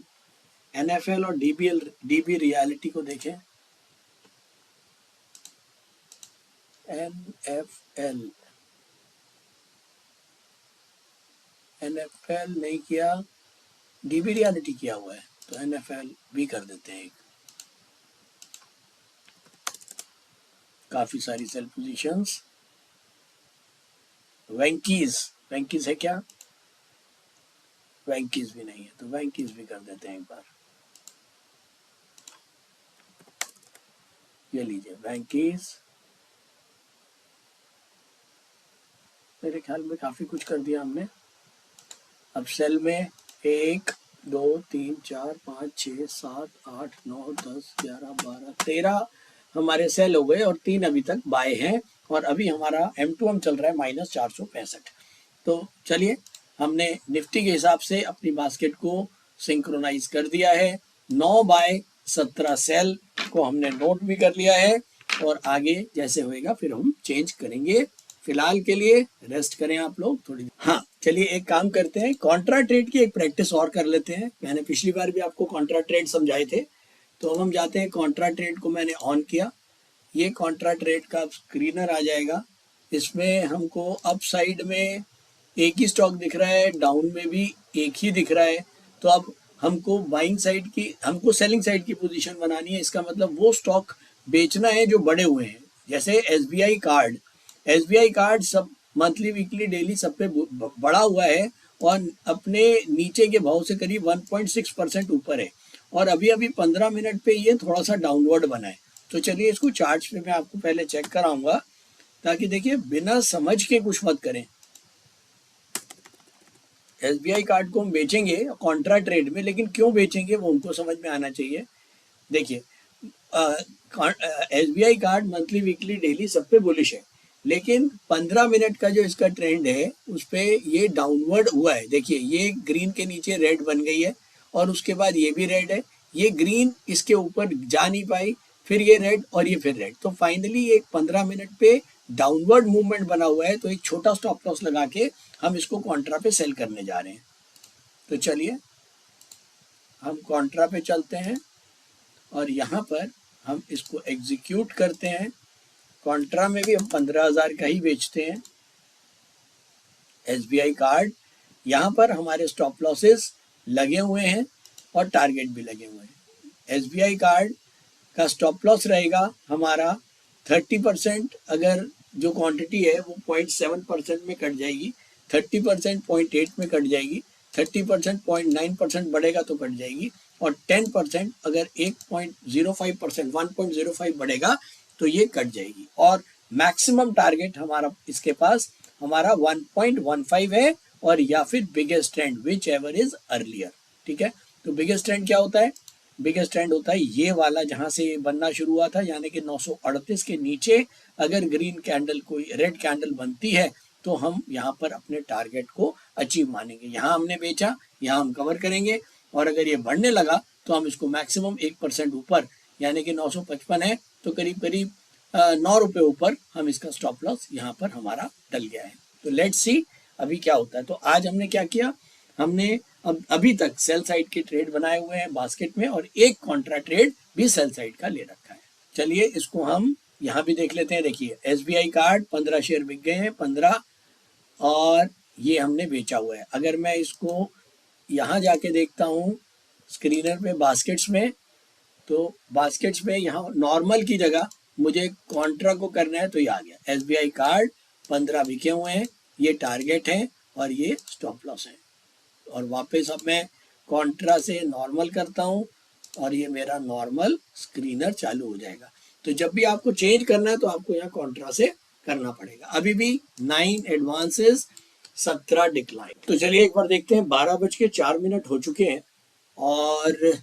और DB रियलिटी को देखें। NFL नहीं किया, DB रियलिटी किया हुआ है, तो NFL भी कर देते हैं। काफी सारी सेल पोजीशंस। वेंकीज है क्या, वेंकीज भी नहीं है, तो वेंकीज भी कर देते हैं एक बार। ये लीजिए वेंकीज, मेरे ख्याल में काफी कुछ कर दिया हमने। अब सेल में 1 2 3 4 5 6 7 8 9 10 11 12 13 हमारे सेल हो गए और 3 अभी तक बाय हैं, और अभी हमारा M2M चल रहा है -465। तो चलिए, हमने निफ्टी के हिसाब से अपनी बास्केट को सिंक्रोनाइज कर दिया है। 9 बाय 17 सेल को हमने नोट भी कर लिया है, और आगे जैसे होएगा फिर हम चेंज करेंगे। फिलहाल के लिए रेस्ट करें आप लोग थोड़ी। हाँ चलिए, एक काम करते हैं, कॉन्ट्रा ट्रेड की एक प्रैक्टिस और कर लेते हैं। मैंने पिछली बार भी आपको कॉन्ट्रा ट्रेड समझाए थे, तो अब हम जाते हैं। कॉन्ट्रा ट्रेड को मैंने ऑन किया, ये कॉन्ट्रा ट्रेड का स्क्रीनर आ जाएगा। इसमें हमको अप साइड में एक ही स्टॉक दिख रहा है, डाउन में भी एक ही दिख रहा है। तो अब हमको बाइंग साइड की, हमको सेलिंग साइड की पोजीशन बनानी है। इसका मतलब वो स्टॉक बेचना है जो बड़े हुए हैं, जैसे SBI कार्ड सब मंथली वीकली डेली सब पे बढ़ा हुआ है, और अपने नीचे के भाव से करीब 1.6% ऊपर है, और अभी अभी 15 मिनट पे ये थोड़ा सा डाउनवर्ड बना है। तो चलिए इसको चार्ट्स पे मैं आपको पहले चेक कराऊंगा, ताकि देखिए बिना समझ के कुछ मत करें। SBI कार्ड को हम बेचेंगे कॉन्ट्रा ट्रेड में, लेकिन क्यों बेचेंगे वो हमको समझ में आना चाहिए। देखिए SBI card monthly weekly daily सब पे बुलिश है, लेकिन 15 मिनट का जो इसका ट्रेंड है उस पे ये डाउनवर्ड हुआ है। देखिए ये ग्रीन के नीचे रेड बन गई है, और उसके बाद ये भी रेड है, ये ग्रीन इसके ऊपर जा नहीं पाई, फिर ये रेड और ये फिर रेड। तो फाइनली एक 15 मिनट पे डाउनवर्ड मूवमेंट बना हुआ है, तो एक छोटा स्टॉप लॉस लगा के हम इसको कॉन्ट्रा पे सेल करने जा रहे हैं। तो चलिए हम कॉन्ट्रा पे चलते हैं, और यहाँ पर हम इसको एग्जीक्यूट करते हैं। कॉन्ट्रा में भी हम 15,000 का ही बेचते हैं। SBI कार्ड, यहाँ पर हमारे स्टॉप लॉसेस लगे हुए हैं और टारगेट भी लगे हुए हैं। SBI कार्ड का स्टॉप लॉस रहेगा हमारा 30%, अगर जो क्वांटिटी है वो 0.7% में कट जाएगी, 30% 0.8 में कट जाएगी, 30% 0.9% बढ़ेगा तो कट जाएगी, और 10% अगर 1.05% 1.05 बढ़ेगा तो ये कट जाएगी। और मैक्सिमम टारगेट हमारा इसके पास हमारा 1.15 है, और या फिर biggest trend which ever is earlier. ठीक है, तो बिगेस्ट ट्रेंड क्या होता है? बिगेस्ट ट्रेंड होता है ये वाला जहां से ये बनना शुरू हुआ था, यानी कि 938 के नीचे अगर ग्रीन कैंडल कोई रेड कैंडल बनती है तो हम यहाँ पर अपने टारगेट को अचीव मानेंगे। यहाँ हमने बेचा, यहाँ हम कवर करेंगे, और अगर ये बढ़ने लगा तो हम इसको मैक्सिमम 1% ऊपर, यानी कि 955 है तो करीब करीब 9 रुपये ऊपर हम इसका स्टॉप लॉस यहाँ पर हमारा डल गया है। तो लेट्स सी अभी क्या होता है। तो आज हमने क्या किया, हमने अभी तक सेल साइड के ट्रेड बनाए हुए हैं बास्केट में, और एक कॉन्ट्रा ट्रेड भी सेल साइड का ले रखा है। चलिए इसको हम यहाँ भी देख लेते हैं। देखिए SBI कार्ड 15 शेयर बिक गए हैं, 15, और ये हमने बेचा हुआ है। अगर मैं इसको यहाँ जाके देखता हूँ स्क्रीनर पे बास्केट्स में, तो बास्केट्स में यहाँ नॉर्मल की जगह मुझे कॉन्ट्रा को करना है, तो ये आ गया SBI कार्ड 15 बिके हुए हैं, ये टारगेट है और ये स्टॉप लॉस है। और वापस अब मैं कॉन्ट्रा से नॉर्मल करता हूँ और ये मेरा नॉर्मल स्क्रीनर चालू हो जाएगा। तो जब भी आपको चेंज करना है तो आपको यहाँ कॉन्ट्रा से करना पड़ेगा। अभी भी 9 एडवांसेस, 17 डिक्लाइन। तो चलिए एक बार देखते हैं, 12:04 हो चुके हैं, और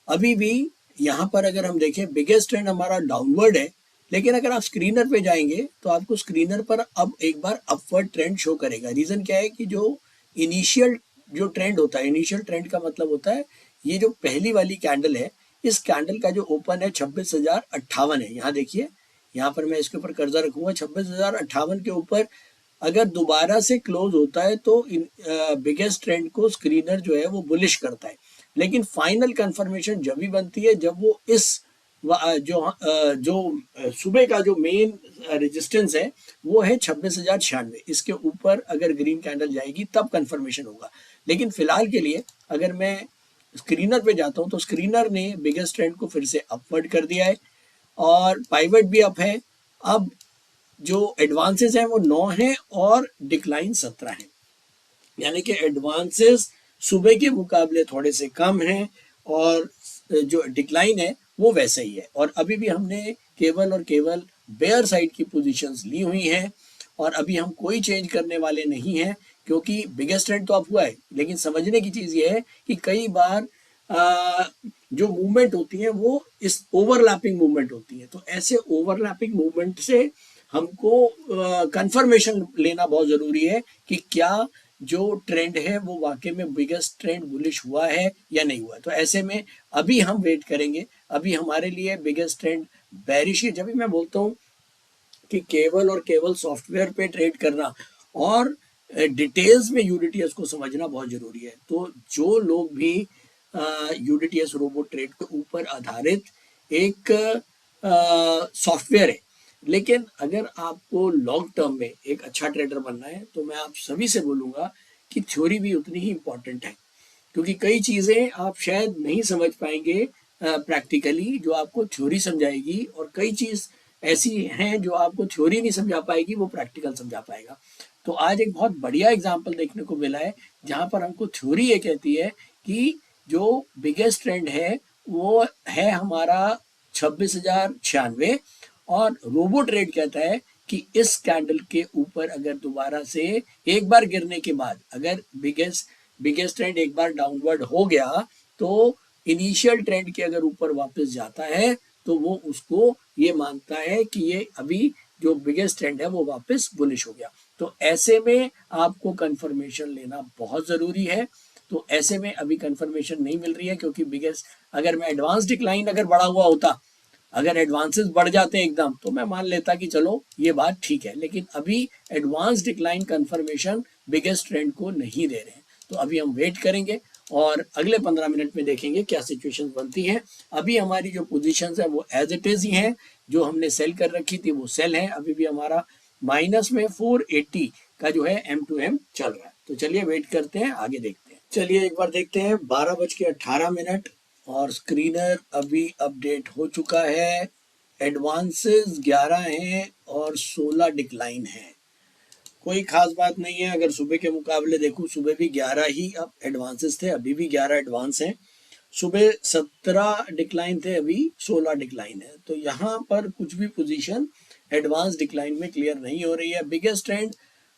अभी भी यहाँ पर अगर हम देखें बिगेस्ट ट्रेंड हमारा डाउनवर्ड है, लेकिन अगर आप स्क्रीनर पे जाएंगे तो आपको स्क्रीनर पर अब एक बार अपवर्ड ट्रेंड शो करेगा। रीजन क्या है कि जो इनिशियल जो ट्रेंड होता है, इनिशियल ट्रेंड का मतलब होता है ये जो पहली वाली कैंडल है, इस कैंडल का जो ओपन है 26,058 है। यहाँ देखिए, यहाँ पर मैं इसके ऊपर कर्जा रखूंगा, 26,058 के ऊपर अगर दोबारा से क्लोज होता है तो बिगेस्ट ट्रेंड को स्क्रीनर जो है वो बुलिश करता है। लेकिन फाइनल कंफर्मेशन जब भी बनती है जब वो इस जो सुबह का जो मेन रेजिस्टेंस है वो है 26,096, इसके ऊपर अगर ग्रीन कैंडल जाएगी तब कंफर्मेशन होगा। लेकिन फिलहाल के लिए अगर मैं स्क्रीनर पे जाता हूँ तो स्क्रीनर ने बिगेस्ट ट्रेंड को फिर से अपवर्ड कर दिया है, और पाइवट भी अप है। अब जो एडवांसेस हैं वो 9 हैं और डिक्लाइन 17 है, यानी कि एडवांसेस सुबह के मुकाबले थोड़े से कम हैं और जो डिक्लाइन है वो वैसे ही है। और अभी भी हमने केवल और केवल बेयर साइड की पोजीशंस ली हुई हैं, और अभी हम कोई चेंज करने वाले नहीं हैं, क्योंकि बिगेस्ट ट्रेंड तो अप हुआ है। लेकिन समझने की चीज़ ये है कि कई बार जो मूवमेंट होती है वो इस ओवरलैपिंग मूवमेंट होती है, तो ऐसे ओवरलैपिंग मूवमेंट से हमको कंफर्मेशन लेना बहुत ज़रूरी है कि क्या जो ट्रेंड है वो वाकई में बिगेस्ट ट्रेंड बुलिश हुआ है या नहीं हुआ। तो ऐसे में अभी हम वेट करेंगे। अभी हमारे लिए बिगेस्ट ट्रेंड बेरिश है। जब भी मैं बोलता हूँ कि केवल और केवल सॉफ्टवेयर पे ट्रेड करना और डिटेल्स में यूडीटीएस को समझना बहुत ज़रूरी है। तो जो लोग भी यूडीटीएस रोबो ट्रेड के ऊपर आधारित एक सॉफ्टवेयर है, लेकिन अगर आपको लॉन्ग टर्म में एक अच्छा ट्रेडर बनना है तो मैं आप सभी से बोलूँगा कि थ्योरी भी उतनी ही इम्पॉर्टेंट है, क्योंकि कई चीज़ें आप शायद नहीं समझ पाएंगे प्रैक्टिकली जो आपको थ्योरी समझाएगी, और कई चीज़ ऐसी हैं जो आपको थ्योरी नहीं समझा पाएगी वो प्रैक्टिकल समझा पाएगा। तो आज एक बहुत बढ़िया एग्जाम्पल देखने को मिला है जहाँ पर हमको थ्योरी ये कहती है कि जो बिगेस्ट ट्रेंड है वो है हमारा 26,096, और रोबो ट्रेड कहता है कि इस कैंडल के ऊपर अगर दोबारा से एक बार गिरने के बाद अगर बिगेस्ट ट्रेंड एक बार डाउनवर्ड हो गया तो इनिशियल ट्रेंड के अगर ऊपर वापस जाता है तो वो उसको ये मानता है कि ये अभी जो बिगेस्ट ट्रेंड है वो वापस बुलिश हो गया। तो ऐसे में आपको कंफर्मेशन लेना बहुत ज़रूरी है। तो ऐसे में अभी कंफर्मेशन नहीं मिल रही है, क्योंकि बिगेस्ट अगर मैं एडवांस डिक्लाइन अगर बढ़ा हुआ होता, अगर एडवांसेस बढ़ जाते हैं एकदम, तो मैं मान लेता कि चलो ये बात ठीक है। लेकिन अभी advance decline confirmation biggest trend को नहीं दे रहे हैं, तो अभी हम वेट करेंगे और अगले 15 मिनट में देखेंगे क्या सिचुएशन बनती है। अभी हमारी जो पोजीशंस है वो एज इट इज ही हैं, जो हमने सेल कर रखी थी वो सेल है। अभी भी हमारा माइनस में 480 का जो है M2M चल रहा है। तो चलिए वेट करते हैं, आगे देखते हैं। चलिए एक बार देखते हैं, 12:18 और स्क्रीनर अभी अपडेट हो चुका है। एडवांसेस 11 हैं और 16 डिक्लाइन है। कोई खास बात नहीं है। अगर सुबह के मुकाबले देखूं, सुबह भी 11 ही अब एडवांसेस थे, अभी भी 11 एडवांस हैं। सुबह 17 डिक्लाइन थे, अभी 16 डिक्लाइन है। तो यहाँ पर कुछ भी पोजीशन एडवांस डिक्लाइन में क्लियर नहीं हो रही है। बिगेस्ट ट्रेंड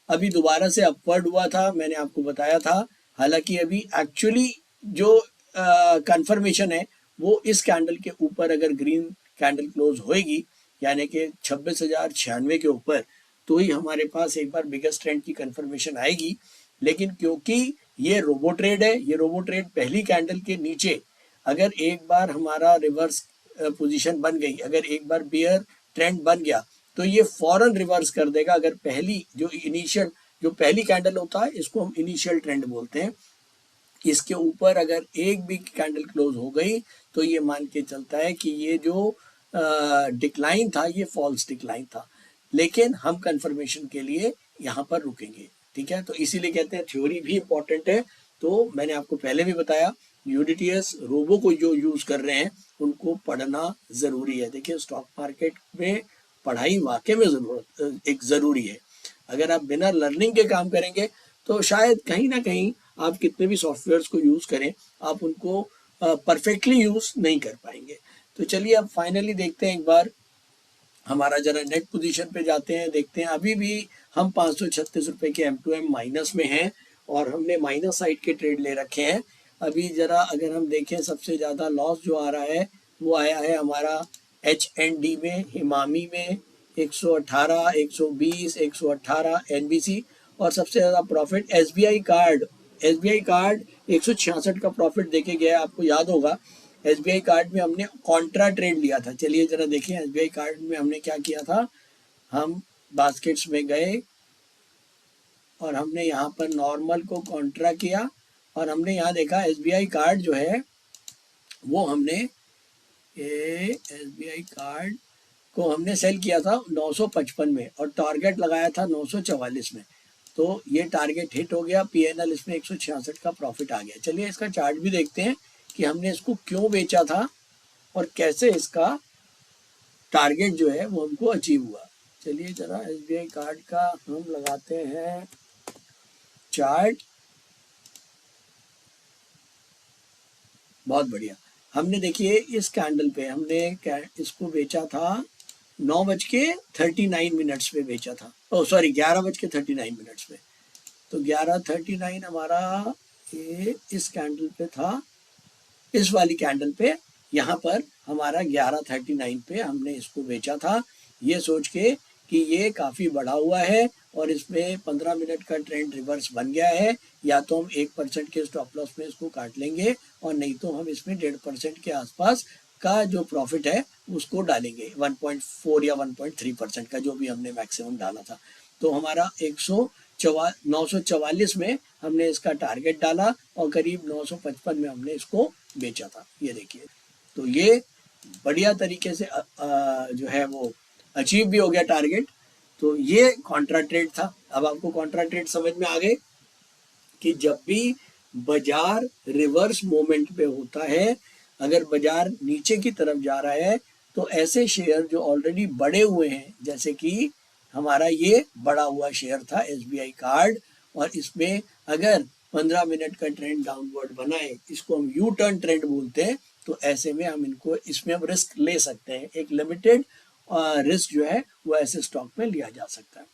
अभी दोबारा से अपवर्ड हुआ था, मैंने आपको बताया था। हालांकि अभी एक्चुअली जो कंफर्मेशन है वो इस कैंडल के ऊपर अगर ग्रीन कैंडल क्लोज होएगी, यानी कि 26,096 के ऊपर, तो ही हमारे पास एक बार बिगेस्ट ट्रेंड की कंफर्मेशन आएगी। लेकिन क्योंकि ये रोबो ट्रेड है, ये रोबो ट्रेड पहली कैंडल के नीचे अगर एक बार हमारा रिवर्स पोजीशन बन गई, अगर एक बार बियर ट्रेंड बन गया, तो ये फौरन रिवर्स कर देगा। अगर पहली जो पहली कैंडल होता है, इसको हम इनिशियल ट्रेंड बोलते हैं, इसके ऊपर अगर एक भी कैंडल क्लोज हो गई तो ये मान के चलता है कि ये जो डिक्लाइन था ये फॉल्स डिक्लाइन था। लेकिन हम कंफर्मेशन के लिए यहाँ पर रुकेंगे, ठीक है। तो इसीलिए कहते हैं थ्योरी भी इंपॉर्टेंट है। तो मैंने आपको पहले भी बताया, यूडीटीएस रोबो को जो यूज कर रहे हैं उनको पढ़ना जरूरी है। देखिए, स्टॉक मार्केट में पढ़ाई वाकई में एक जरूरी है। अगर आप बिना लर्निंग के काम करेंगे तो शायद कहीं ना कहीं आप कितने भी सॉफ्टवेयर्स को यूज करें, आप उनको परफेक्टली यूज नहीं कर पाएंगे। तो चलिए अब फाइनली देखते हैं, एक बार हमारा जरा नेट पोजीशन पे जाते हैं, देखते हैं। अभी भी हम 536 रुपए के M2M माइनस में हैं और हमने माइनस साइड के ट्रेड ले रखे हैं। अभी जरा अगर हम देखें, सबसे ज़्यादा लॉस जो आ रहा है वो आया है हमारा HND में, हिमामी में 118, 120, 118 NBC, और सबसे ज़्यादा प्रॉफिट SBI कार्ड 166 का प्रॉफिट देके गया। आपको याद होगा SBI कार्ड में हमने कॉन्ट्रा ट्रेड लिया था। चलिए जरा देखिए, SBI कार्ड में हमने क्या किया था। हम बास्केट्स में गए और हमने यहाँ पर नॉर्मल को कॉन्ट्रा किया और हमने यहाँ देखा SBI कार्ड जो है वो हमने SBI कार्ड को हमने सेल किया था 955 में और टारगेट लगाया था 944 में। तो ये टारगेट हिट हो गया, PNL इसमें 166 का प्रॉफिट आ गया। चलिए इसका चार्ट भी देखते हैं कि हमने इसको क्यों बेचा था और कैसे इसका टारगेट जो है वो हमको अचीव हुआ। चलिए जरा SBI कार्ड का हम लगाते हैं चार्ट। बहुत बढ़िया। हमने देखिए इस कैंडल पे हमने इसको बेचा था 9:39 पे बेचा था। ओ सॉरी, 11:39 पे। तो 11:39 हमारा इस कैंडल पे था, इस वाली कैंडल पे। यहाँ पर हमारा 11:39 पे हमने इसको बेचा था, ये सोच के कि ये काफ़ी बढ़ा हुआ है और इसमें 15 मिनट का ट्रेंड रिवर्स बन गया है। या तो हम 1% के स्टॉप लॉस में इसको काट लेंगे और नहीं तो हम इसमें 1.5% के आसपास का जो प्रॉफिट है उसको डालेंगे, 1.4 या 1.3% का जो भी हमने मैक्सिमम डाला था। तो हमारा 944 में हमने इसका टारगेट डाला और करीब 955 में हमने इसको बेचा था। ये देखिए, तो ये बढ़िया तरीके से जो है वो अचीव भी हो गया टारगेट। तो ये कॉन्ट्रा ट्रेड था। अब आपको कॉन्ट्रा ट्रेड समझ में आ गए कि जब भी बाजार रिवर्स मोमेंट पे होता है, अगर बाजार नीचे की तरफ जा रहा है, तो ऐसे शेयर जो ऑलरेडी बढ़े हुए हैं, जैसे कि हमारा ये बढ़ा हुआ शेयर था SBI कार्ड, और इसमें अगर 15 मिनट का ट्रेंड डाउनवर्ड बनाए, इसको हम यू टर्न ट्रेंड बोलते हैं, तो ऐसे में हम इसमें हम रिस्क ले सकते हैं। एक लिमिटेड रिस्क जो है वो ऐसे स्टॉक में लिया जा सकता है।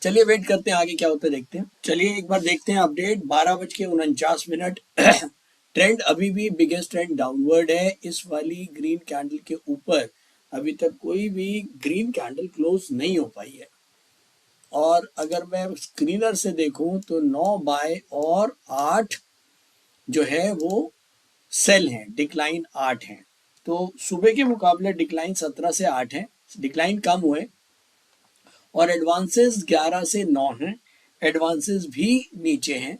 चलिए वेट करते हैं, आगे क्या होता है देखते हैं। चलिए एक बार देखते हैं अपडेट। 12:49 ट्रेंड अभी भी बिगेस्ट ट्रेंड डाउनवर्ड है। इस वाली ग्रीन कैंडल के ऊपर अभी तक कोई भी ग्रीन कैंडल क्लोज नहीं हो पाई है। और अगर मैं स्क्रीनर से देखूं तो 9 बाय और 8 जो है वो सेल हैं, डिक्लाइन 8 हैं। तो सुबह के मुकाबले डिक्लाइन 17 से 8 है, डिक्लाइन कम हुए, और एडवांसेस 11 से 9 हैं, एडवांसेस भी नीचे हैं।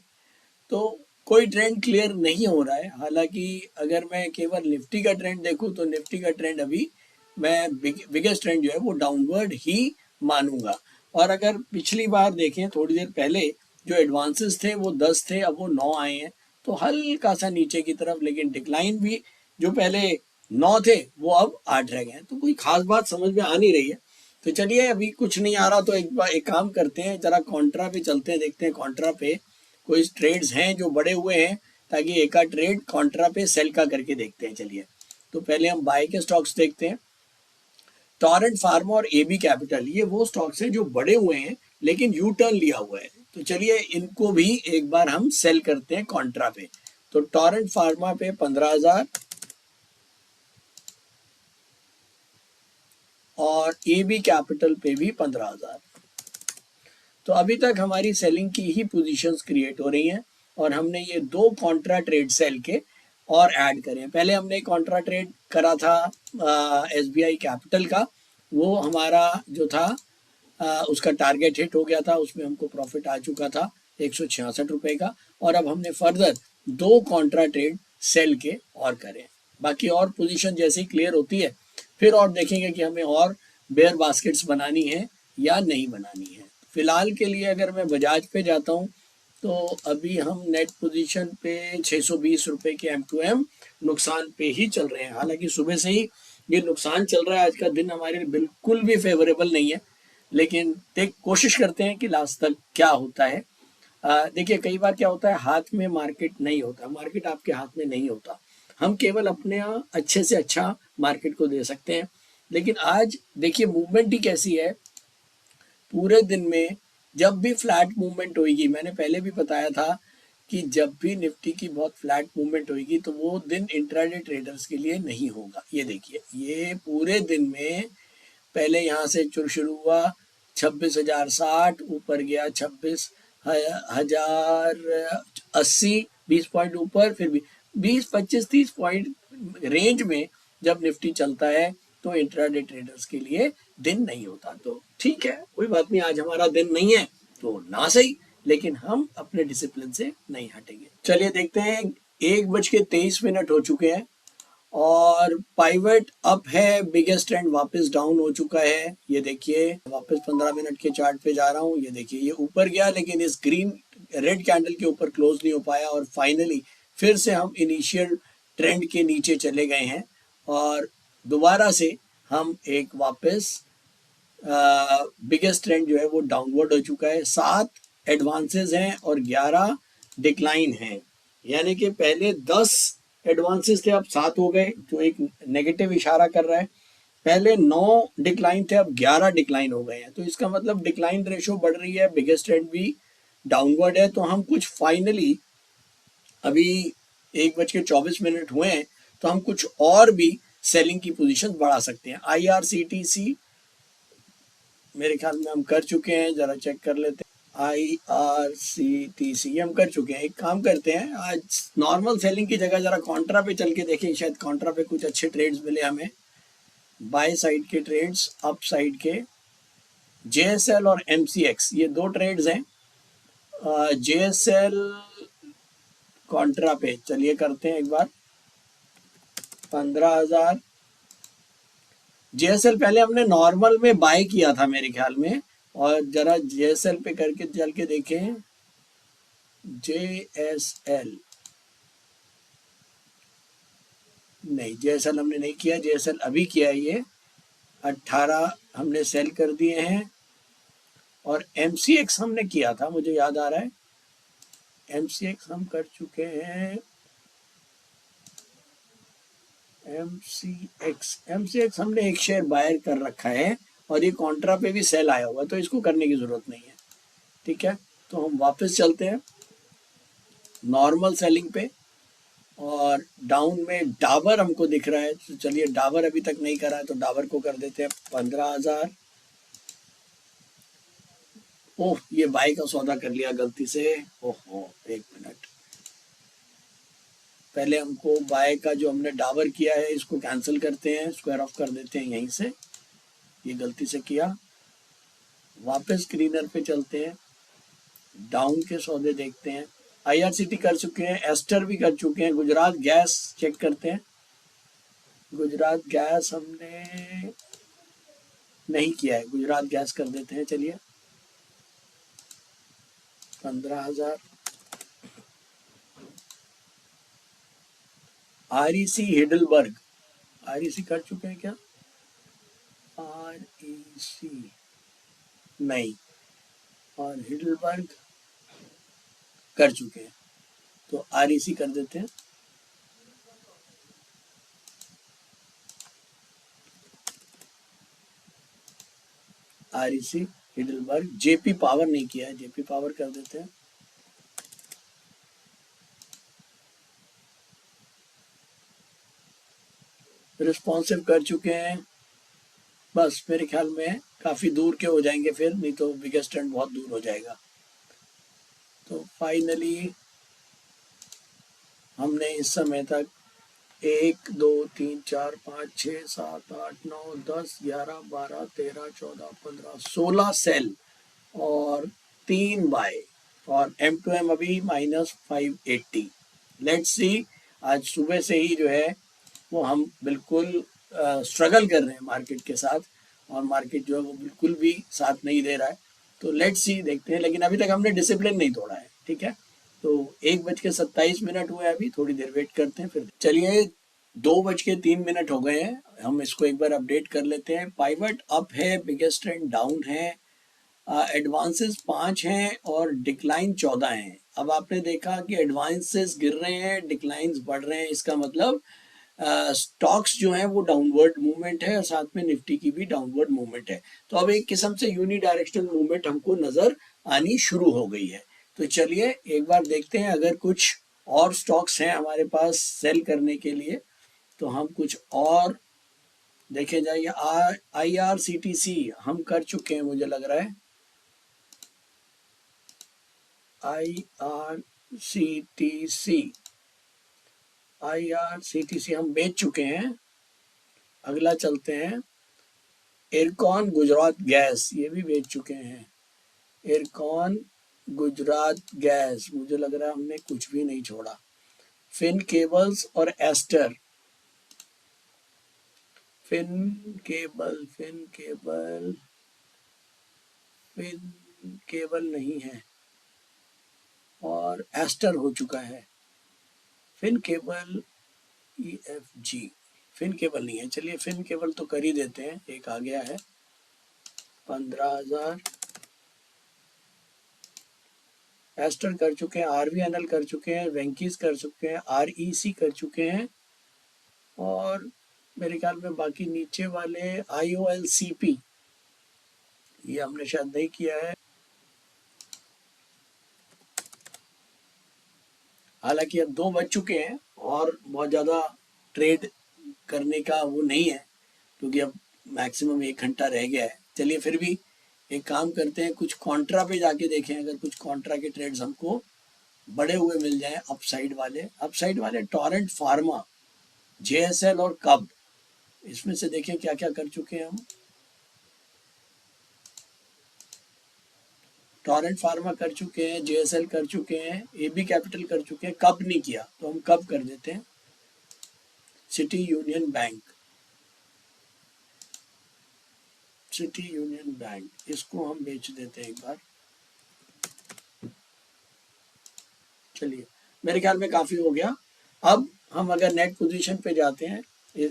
तो कोई ट्रेंड क्लियर नहीं हो रहा है। हालांकि अगर मैं केवल निफ्टी का ट्रेंड देखूं तो निफ्टी का ट्रेंड अभी मैं बिगेस्ट ट्रेंड जो है वो डाउनवर्ड ही मानूंगा। और अगर पिछली बार देखें, थोड़ी देर पहले जो एडवांसेस थे वो 10 थे, अब वो 9 आए हैं, तो हल्का सा नीचे की तरफ। लेकिन डिक्लाइन भी जो पहले 9 थे वो अब 8 रह गए हैं। तो कोई खास बात समझ में आ नहीं रही है। तो चलिए, अभी कुछ नहीं आ रहा तो एक बार एक काम करते हैं, जरा कॉन्ट्रा पे चलते हैं, देखते हैं कॉन्ट्रा पे कोई ट्रेड्स हैं जो बड़े हुए हैं, ताकि एक आध ट्रेड कॉन्ट्रा पे सेल का करके देखते हैं। चलिए, तो पहले हम बाय के स्टॉक्स देखते हैं। टॉरेंट फार्मा और एबी कैपिटल, ये वो स्टॉक्स हैं जो बड़े हुए हैं लेकिन यू टर्न लिया हुआ है। तो चलिए, इनको भी एक बार हम सेल करते हैं कॉन्ट्रा पे। तो टॉरेंट फार्मा पे 15,000 और एबी कैपिटल पे भी 15,000। तो अभी तक हमारी सेलिंग की ही पोजीशंस क्रिएट हो रही हैं और हमने ये दो कॉन्ट्रा ट्रेड सेल के और ऐड करें। पहले हमने कॉन्ट्रा ट्रेड करा था एसबीआई कैपिटल का, वो हमारा जो था उसका टारगेट हिट हो गया था, उसमें हमको प्रॉफिट आ चुका था 166 रुपये का। और अब हमने फर्दर दो कॉन्ट्रा ट्रेड सेल के और करें। बाकी और पोजीशन जैसे ही क्लियर होती है फिर और देखेंगे कि हमें और बेयर बास्केट्स बनानी है या नहीं बनानी है। फिलहाल के लिए अगर मैं बजाज पे जाता हूँ तो अभी हम नेट पोजीशन पे 620 रुपये के M2M नुकसान पे ही चल रहे हैं। हालांकि सुबह से ही ये नुकसान चल रहा है, आज का दिन हमारे लिए बिल्कुल भी फेवरेबल नहीं है, लेकिन कोशिश करते हैं कि लास्ट तक क्या होता है। देखिए, कई बार क्या होता है, हाथ में मार्केट नहीं होता, मार्केट आपके हाथ में नहीं होता, हम केवल अपने अच्छे से अच्छा मार्केट को दे सकते हैं। लेकिन आज देखिए मूवमेंट ही कैसी है, पूरे दिन में जब भी फ्लैट मूवमेंट होगी, मैंने पहले भी बताया था कि जब भी निफ्टी की बहुत फ्लैट मूवमेंट होगी तो वो दिन इंट्राडे ट्रेडर्स के लिए नहीं होगा। ये देखिए, ये पूरे दिन में पहले यहाँ से शुरू हुआ 26,060, ऊपर गया 26,080, 20 पॉइंट ऊपर, फिर भी 20, 25, 30 पॉइंट रेंज में जब निफ्टी चलता है तो इंट्राडे ट्रेडर्स के लिए दिन नहीं होता। तो ठीक है, कोई बात नहीं, आज हमारा दिन नहीं है तो ना सही, लेकिन हम अपने डिसिप्लिन से नहीं हटेंगे। चलिए देखते हैं, 1:23 हो चुके हैं और पाइवट अप है, बिगेस्ट ट्रेंड वापस डाउन हो चुका है। ये देखिए, वापस 15 मिनट के चार्ट पे जा रहा हूँ। ये देखिए, ये ऊपर गया लेकिन इस ग्रीन रेड कैंडल के ऊपर क्लोज नहीं हो पाया और फाइनली फिर से हम इनिशियल ट्रेंड के नीचे चले गए हैं और दोबारा से हम एक वापस बिगेस्ट ट्रेंड जो है वो डाउनवर्ड हो चुका है। 7 एडवांसेस हैं और 11 डिक्लाइन हैं, यानी कि पहले 10 एडवांसेस थे, अब 7 हो गए, जो एक नेगेटिव इशारा कर रहा है। पहले 9 डिक्लाइन थे, अब 11 डिक्लाइन हो गए हैं। तो इसका मतलब डिक्लाइन रेशो बढ़ रही है, बिगेस्ट ट्रेंड भी डाउनवर्ड है। तो हम कुछ फाइनली अभी 1:24 हुए हैं तो हम कुछ और भी सेलिंग की पोजीशन बढ़ा सकते हैं। IRCTC मेरे ख्याल में हम कर चुके हैं, जरा चेक कर लेते हैं। IRCTC हम कर चुके हैं। एक काम करते हैं, आज नॉर्मल सेलिंग की जगह जरा कॉन्ट्रा पे चल के देखें, शायद कॉन्ट्रा पे कुछ अच्छे ट्रेड्स मिले हमें, बाय साइड के ट्रेड्स, अप साइड के। JSL और MCX ये दो ट्रेड्स हैं। JSL कॉन्ट्रा पे चलिए करते हैं एक बार, 15,000। JSL पहले हमने नॉर्मल में बाय किया था मेरे ख्याल में, और जरा JSL पे करके चल के देखें। JSL नहीं, JSL हमने नहीं किया, JSL अभी किया है, ये 18 हमने सेल कर दिए हैं। और MCX हमने किया था, मुझे याद आ रहा है, MCX हम कर चुके हैं। MCX हमने एक शेयर बायर कर रखा है और ये कॉन्ट्रा पे भी सेल आया हुआ है, तो इसको करने की जरूरत नहीं है। ठीक है, तो हम वापस चलते हैं नॉर्मल सेलिंग पे, और डाउन में डाबर हमको दिख रहा है, तो चलिए डाबर अभी तक नहीं करा है तो डाबर को कर देते हैं 15,000। ओह, ये बाय का सौदा कर लिया गलती से। ओहो, एक मिनट, पहले हमको बाय का जो हमने डाबर किया है इसको कैंसिल करते हैं, स्क्वायर ऑफ कर देते हैं यहीं से, ये गलती से किया। वापस स्क्रीनर पे चलते हैं, डाउन के सौदे देखते हैं। IRCT कर चुके हैं, एस्टर भी कर चुके हैं। गुजरात गैस चेक करते हैं, गुजरात गैस हमने नहीं किया है, गुजरात गैस कर देते हैं। चलिए 15,000। REC हिडलबर्ग, REC कर चुके हैं क्या? REC नहीं, और हिडलबर्ग कर चुके हैं, तो REC कर देते हैं। REC हिडलबर्ग, JP पावर नहीं किया है, JP पावर कर देते हैं। रिस्पॉन्सिव कर चुके हैं, बस मेरे ख्याल में काफ़ी दूर के हो जाएंगे फिर, नहीं तो बिगेस्ट ट्रेंड बहुत दूर हो जाएगा। तो फाइनली हमने इस समय तक 1 2 3 4 5 6 7 8 9 10 11 12 13 14 15 16 सेल और 3 बाय, और M2M अभी -580। लेट्स सी, आज सुबह से ही जो है वो हम बिल्कुल स्ट्रगल कर रहे हैं मार्केट के साथ, और मार्केट जो है वो बिल्कुल भी साथ नहीं दे रहा है। तो लेट्स सी, देखते हैं, लेकिन अभी तक हमने डिसिप्लिन नहीं तोड़ा है, ठीक है। तो 1:27 हुए, अभी थोड़ी देर वेट करते हैं फिर। चलिए, 2:03 हो गए हैं, हम इसको एक बार अपडेट कर लेते हैं। पाइवट अप है, बिगेस्ट ट्रेंड डाउन है, एडवांसेस 5 हैं और डिक्लाइन 14 हैं। अब आपने देखा कि एडवांसेस गिर रहे हैं, डिक्लाइंस बढ़ रहे हैं, इसका मतलब स्टॉक्स जो हैं वो डाउनवर्ड मूवमेंट है, और साथ में निफ्टी की भी डाउनवर्ड मूवमेंट है। तो अब एक किस्म से यूनी डायरेक्शनल मूवमेंट हमको नजर आनी शुरू हो गई है। तो चलिए एक बार देखते हैं, अगर कुछ और स्टॉक्स हैं हमारे पास सेल करने के लिए तो हम कुछ और देखे जाइए। IRCTC हम कर चुके हैं, मुझे लग रहा है IRCTC हम बेच चुके हैं। अगला चलते हैं, इरकॉन गुजरात गैस, ये भी बेच चुके हैं। इरकॉन गुजरात गैस, मुझे लग रहा है हमने कुछ भी नहीं छोड़ा। फिन केबल्स और एस्टर, फिन केबल नहीं है, और एस्टर हो चुका है। Fin cable EFG, fin cable नहीं है। चलिए फिन केबल तो कर ही देते हैं, एक आ गया है 15,000। एस्टर कर चुके हैं, RVNL कर चुके हैं, वेंकीज कर चुके हैं, REC कर चुके हैं, और मेरे ख्याल में बाकी नीचे वाले IOLCP ये हमने शायद नहीं किया है। हालांकि अब 2 बज चुके हैं और बहुत ज़्यादा ट्रेड करने का वो नहीं है, क्योंकि अब मैक्सिमम 1 घंटा रह गया है। चलिए फिर भी एक काम करते हैं, कुछ कॉन्ट्रा पे जाके देखें, अगर कुछ कॉन्ट्रा के ट्रेड्स हमको बड़े हुए मिल जाएं, अपसाइड वाले टोरेंट फार्मा, JSL और कब, इसमें से देखें क्या क्या कर चुके हैं हम। टोरेंट फार्मा कर चुके हैं, JSL कर चुके हैं, AB कैपिटल कर चुके हैं, कब नहीं किया तो हम कब कर देते हैं। सिटी यूनियन बैंक, इसको हम बेच देते हैं एक बार। चलिए मेरे ख्याल में काफी हो गया। अब हम अगर नेट पोजीशन पे जाते हैं,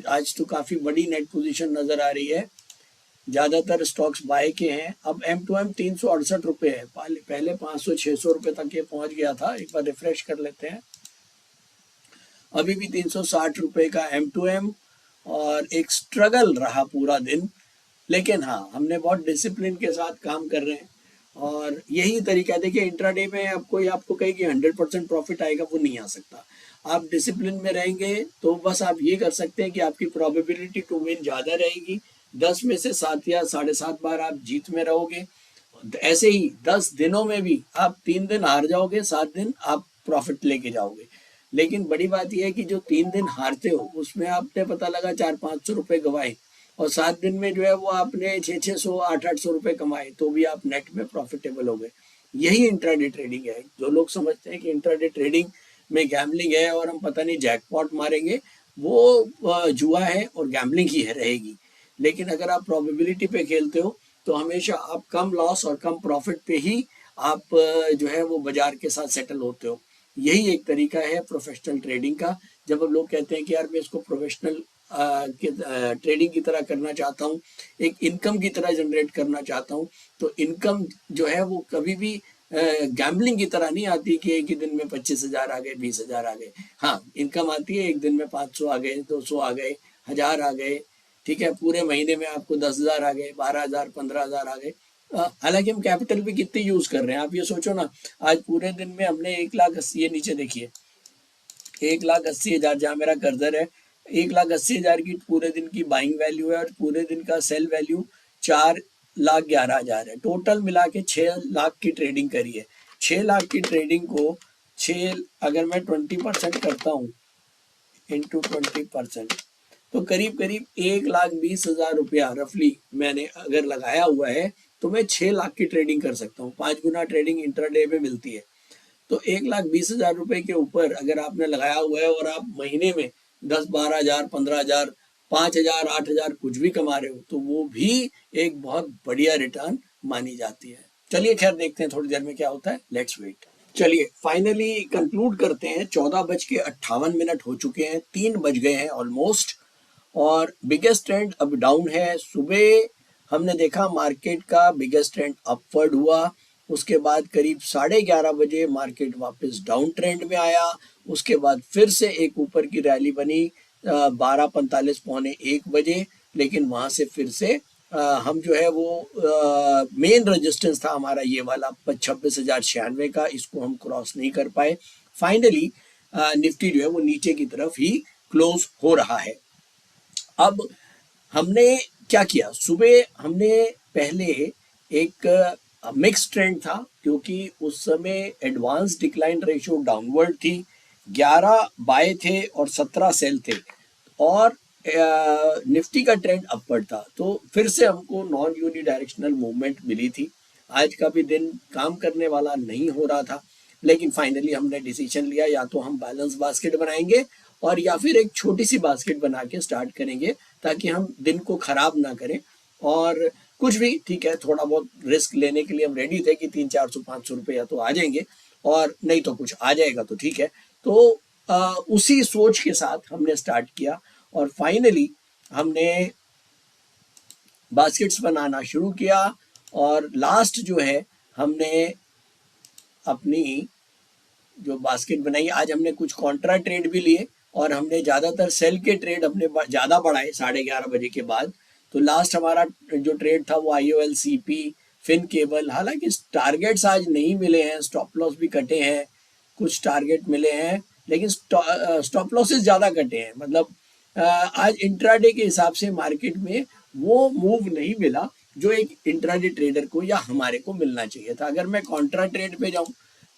आज तो काफी बड़ी नेट पोजीशन नजर आ रही है, ज्यादातर स्टॉक्स बाय के हैं। अब M2M 368 रुपये है, पहले 500-600 रुपये तक ये पहुंच गया था। एक बार रिफ्रेश कर लेते हैं, अभी भी 360 रुपये का M2M, और एक स्ट्रगल रहा पूरा दिन, लेकिन हाँ हमने बहुत डिसिप्लिन के साथ काम कर रहे हैं, और यही तरीका। देखिए इंट्राडे में आपको कहे कि 100% प्रॉफिट आएगा, वो नहीं आ सकता। आप डिसिप्लिन में रहेंगे तो बस आप ये कर सकते हैं कि आपकी प्रोबेबिलिटी टू विन ज़्यादा रहेगी, 10 में से 7 या 7.5 बार आप जीत में रहोगे। ऐसे ही 10 दिनों में भी आप 3 दिन हार जाओगे, 7 दिन आप प्रॉफिट लेके जाओगे। लेकिन बड़ी बात यह है कि जो 3 दिन हारते हो उसमें आपने पता लगा 400-500 रुपये गंवाए, और 7 दिन में जो है वो आपने 600-600 800-800 रुपये कमाए, तो भी आप नेट में प्रॉफिटेबल हो गए। यही इंट्राडे ट्रेडिंग है। जो लोग समझते हैं कि इंट्राडे ट्रेडिंग में गैम्बलिंग है और हम पता नहीं जैकपॉट मारेंगे, वो जुआ है और गैम्बलिंग ही है रहेगी। लेकिन अगर आप प्रोबेबिलिटी पे खेलते हो तो हमेशा आप कम लॉस और कम प्रॉफिट पे ही आप जो है वो बाजार के साथ सेटल होते हो। यही एक तरीका है प्रोफेशनल ट्रेडिंग का। जब अब लोग कहते हैं कि यार मैं इसको प्रोफेशनल ट्रेडिंग की तरह करना चाहता हूँ, एक इनकम की तरह जनरेट करना चाहता हूँ, तो इनकम जो है वो कभी भी गैम्बलिंग की तरह नहीं आती कि एक ही दिन में 25,000 आ गए, 20,000 आ गए। हाँ, इनकम आती है एक दिन में 500 आ गए, 200 आ गए, 1000 आ गए, ठीक है, पूरे महीने में आपको 10,000 आ गए, 12,000, 15,000 आ गए। हालांकि हम कैपिटल भी कितनी यूज कर रहे हैं, आप ये सोचो ना, आज पूरे दिन में हमने 1,80,000, ये नीचे देखिए, 1,80,000 जहाँ मेरा कर्जर है, 1,80,000 की पूरे दिन की बाइंग वैल्यू है और पूरे दिन का सेल वैल्यू 4,11,000 है। टोटल मिला के 6 लाख की ट्रेडिंग करी है। 6 लाख की ट्रेडिंग को 6 अगर मैं 20% करता हूँ इंटू 20%, तो करीब करीब 1,20,000 रुपया रफली मैंने अगर लगाया हुआ है, तो मैं 6 लाख की ट्रेडिंग कर सकता हूँ। 5 गुना ट्रेडिंग इंट्राडे में मिलती है। तो 1,20,000 रुपए के ऊपर अगर आपने लगाया हुआ है और आप महीने में 10, 12,000, 15,000, 5,000, 8,000 कुछ भी कमा रहे हो, तो वो भी एक बहुत बढ़िया रिटर्न मानी जाती है। चलिए खैर देखते हैं थोड़ी देर में क्या होता है, लेट्स वेट। चलिए फाइनली कंक्लूड करते हैं। 14:58 हो चुके हैं, 3 बज गए हैं ऑलमोस्ट, और बिगेस्ट ट्रेंड अब डाउन है। सुबह हमने देखा मार्केट का बिगेस्ट ट्रेंड अपवर्ड हुआ, उसके बाद करीब 11:30 बजे मार्केट वापस डाउन ट्रेंड में आया, उसके बाद फिर से एक ऊपर की रैली बनी 12:45 पौने 1 बजे, लेकिन वहां से फिर से हम जो है वो मेन रेजिस्टेंस था हमारा ये वाला 26,096 का, इसको हम क्रॉस नहीं कर पाए। फाइनली निफ्टी जो है वो नीचे की तरफ ही क्लोज हो रहा है। अब हमने क्या किया, सुबह हमने पहले एक मिक्स ट्रेंड था, क्योंकि उस समय एडवांस डिक्लाइन रेशियो डाउनवर्ड थी, 11 बाय थे और 17 सेल थे, और निफ्टी का ट्रेंड अपवर्ड था। तो फिर से हमको नॉन यूनि डायरेक्शनल मूवमेंट मिली थी। आज का भी दिन काम करने वाला नहीं हो रहा था, लेकिन फाइनली हमने डिसीजन लिया, या तो हम बैलेंस बास्केट बनाएंगे और या फिर एक छोटी सी बास्केट बना के स्टार्ट करेंगे, ताकि हम दिन को खराब ना करें। और कुछ भी ठीक है, थोड़ा बहुत रिस्क लेने के लिए हम रेडी थे कि 300-400-500 रुपये या तो आ जाएंगे, और नहीं तो कुछ आ जाएगा तो ठीक है। तो उसी सोच के साथ हमने स्टार्ट किया, और फाइनली हमने बास्केट्स बनाना शुरू किया। और लास्ट जो है हमने अपनी जो बास्केट बनाई, आज हमने कुछ कॉन्ट्रा ट्रेड भी लिए, और हमने ज़्यादातर सेल के ट्रेड अपने ज़्यादा बढ़ाए 11:30 बजे के बाद। तो लास्ट हमारा जो ट्रेड था वो IOL CP फिन केबल, हालांकि टारगेट्स आज नहीं मिले हैं, स्टॉप लॉस भी कटे हैं, कुछ टारगेट मिले हैं, लेकिन स्टॉप लॉसेस ज़्यादा कटे हैं। मतलब आज इंट्राडे के हिसाब से मार्केट में वो मूव नहीं मिला जो एक इंट्राडे ट्रेडर को या हमारे को मिलना चाहिए था। अगर मैं कॉन्ट्रा ट्रेड पे जाऊं,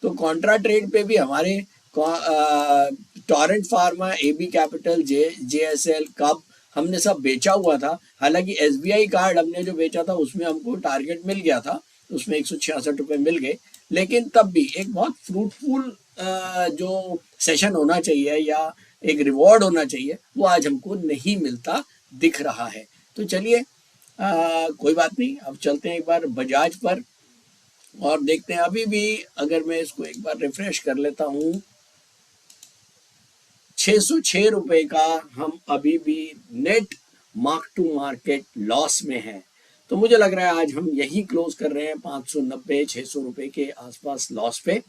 तो कॉन्ट्रा ट्रेड पे भी हमारे torrent pharma, AB capital, JSL, कब हमने सब बेचा हुआ था। हालांकि SBI कार्ड हमने जो बेचा था उसमें हमको टारगेट मिल गया था, उसमें 166 रुपये मिल गए, लेकिन तब भी एक बहुत फ्रूटफुल जो सेशन होना चाहिए या एक रिवॉर्ड होना चाहिए, वो आज हमको नहीं मिलता दिख रहा है। तो चलिए कोई बात नहीं, अब चलते हैं एक बार बजाज पर और देखते हैं। अभी भी अगर मैं इसको एक बार रिफ्रेश कर लेता हूँ, 606 रुपए का हम अभी भी net mark to market loss में हैं। तो मुझे लग रहा है आज हम यही क्लोज कर रहे हैं 590-600 रुपए के आसपास लॉस पे,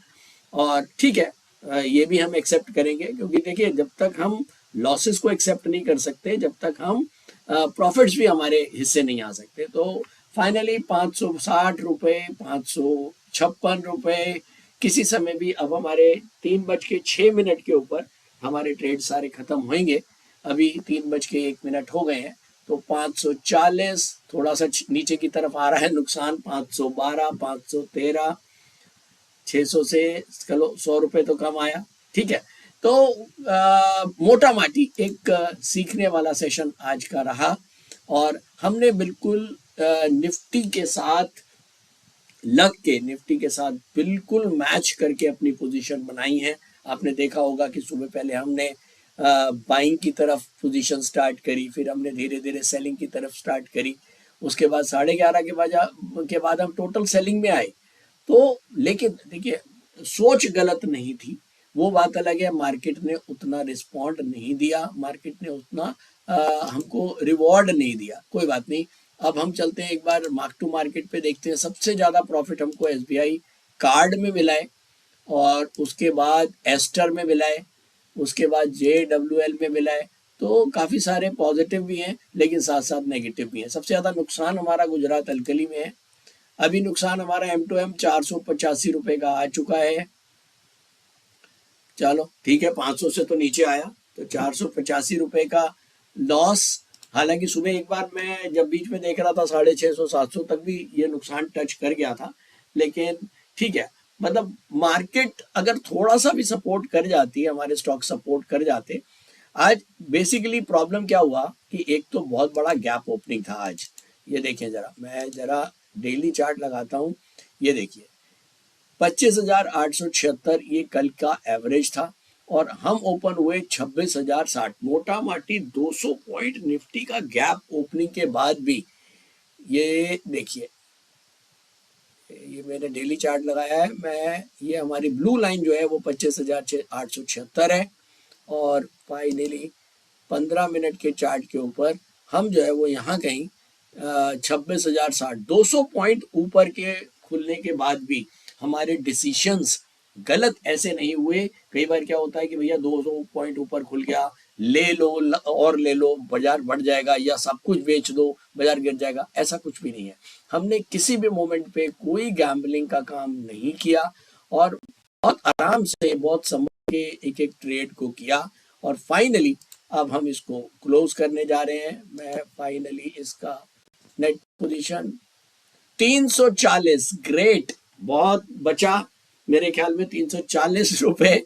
और ठीक है, ये भी हम एक्सेप्ट करेंगे, क्योंकि देखिए जब तक हम लॉसेस को एक्सेप्ट नहीं कर सकते, जब तक हम प्रॉफिट्स भी हमारे हिस्से नहीं आ सकते। तो फाइनली 560 रुपये, 556 रुपये किसी समय भी, अब हमारे 3:06 के ऊपर हमारे ट्रेड सारे खत्म होंगे। अभी 3:01 हो गए हैं, तो 540 थोड़ा सा नीचे की तरफ आ रहा है नुकसान, 512, 513, 600 से चलो 100 रुपये तो कम आया, ठीक है। तो मोटा माटी एक सीखने वाला सेशन आज का रहा, और हमने बिल्कुल निफ्टी के साथ लग के, निफ्टी के साथ बिल्कुल मैच करके अपनी पोजीशन बनाई है। आपने देखा होगा कि सुबह पहले हमने बाइंग की तरफ पोजीशन स्टार्ट करी, फिर हमने धीरे धीरे सेलिंग की तरफ स्टार्ट करी, उसके बाद 11:30 के बाद हम टोटल सेलिंग में आए। तो लेकिन देखिए सोच गलत नहीं थी, वो बात अलग है, मार्केट ने उतना रिस्पॉन्ड नहीं दिया, मार्केट ने उतना हमको रिवॉर्ड नहीं दिया, कोई बात नहीं। अब हम चलते हैं एक बार मार्क टू मार्केट पे, देखते हैं। सबसे ज़्यादा प्रॉफिट हमको एसबीआई कार्ड में मिला है, और उसके बाद एस्टर में मिला है, उसके बाद JWL में मिला है। तो काफ़ी सारे पॉजिटिव भी हैं, लेकिन साथ साथ नेगेटिव भी हैं। सबसे ज़्यादा नुकसान हमारा गुजरात अल्कली में है। अभी नुकसान हमारा M2M 485 रुपये का आ चुका है। चलो ठीक है, 500 से तो नीचे आया, तो 485 रुपये का लॉस। हालांकि सुबह एक बार मैं जब बीच में देख रहा था 650 700 तक भी ये नुकसान टच कर गया था, लेकिन ठीक है। मतलब मार्केट अगर थोड़ा सा भी सपोर्ट कर जाती है, हमारे स्टॉक सपोर्ट कर जाते। आज बेसिकली प्रॉब्लम क्या हुआ कि एक तो बहुत बड़ा गैप ओपनिंग था आज। ये देखिए जरा, मैं जरा डेली चार्ट लगाता हूँ। ये देखिए 25,876 ये कल का एवरेज था, और हम ओपन हुए 26,060। मोटा माटी 200 पॉइंट निफ्टी का गैप ओपनिंग के बाद भी। ये देखिए, ये मैंने डेली चार्ट लगाया है मैं। ये हमारी ब्लू लाइन जो है वो 25,876 है, और फाइनली 15 मिनट के चार्ट के ऊपर हम जो है वो यहाँ कहीं 26,060, 200 पॉइंट ऊपर के खुलने के बाद भी हमारे डिसीशंस गलत ऐसे नहीं हुए। कई बार क्या होता है कि भैया 200 पॉइंट ऊपर खुल गया, ले लो और ले लो, बाजार बढ़ जाएगा, या सब कुछ बेच दो, बाजार गिर जाएगा। ऐसा कुछ भी नहीं है। हमने किसी भी मोमेंट पे कोई गैम्बलिंग का काम नहीं किया, और बहुत आराम से, बहुत समझ के एक एक ट्रेड को किया, और फाइनली अब हम इसको क्लोज करने जा रहे हैं। मैं फाइनली इसका नेट पोजीशन 340, ग्रेट, बहुत बचा। मेरे ख्याल में 340 रुपए,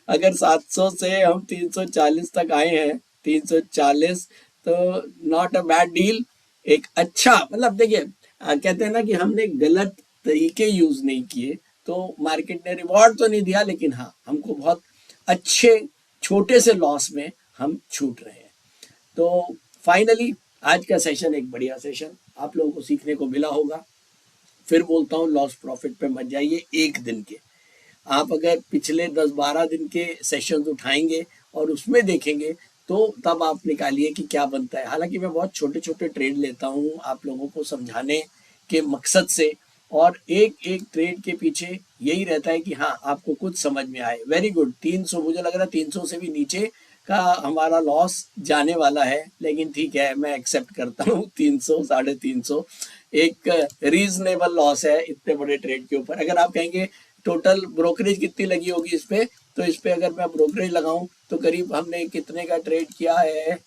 अगर 700 से हम 340 तक आए हैं, 340, तो नॉट अ बैड डील। एक अच्छा, मतलब देखिए कहते हैं ना कि हमने गलत तरीके यूज नहीं किए, तो मार्केट ने रिवॉर्ड तो नहीं दिया, लेकिन हाँ हमको बहुत अच्छे छोटे से लॉस में हम छूट रहे हैं। तो फाइनली आज का सेशन एक बढ़िया सेशन, आप लोगों को सीखने को मिला होगा। फिर बोलता हूँ, लॉस प्रॉफिट पे मत जाइए एक दिन के। आप अगर पिछले 10-12 दिन के सेशंस उठाएंगे और उसमें देखेंगे, तो तब आप निकालिए कि क्या बनता है। हालांकि मैं बहुत छोटे छोटे ट्रेड लेता हूँ आप लोगों को समझाने के मकसद से, और एक एक ट्रेड के पीछे यही रहता है कि हाँ आपको कुछ समझ में आए। Very good. 300, मुझे लग रहा है 300 से भी नीचे का हमारा लॉस जाने वाला है, लेकिन ठीक है, मैं एक्सेप्ट करता हूँ। 300, 350 एक रीजनेबल लॉस है इतने बड़े ट्रेड के ऊपर। अगर आप कहेंगे टोटल ब्रोकरेज कितनी लगी होगी इस पे, तो इस पे अगर मैं ब्रोकरेज लगाऊं तो करीब हमने कितने का ट्रेड किया है,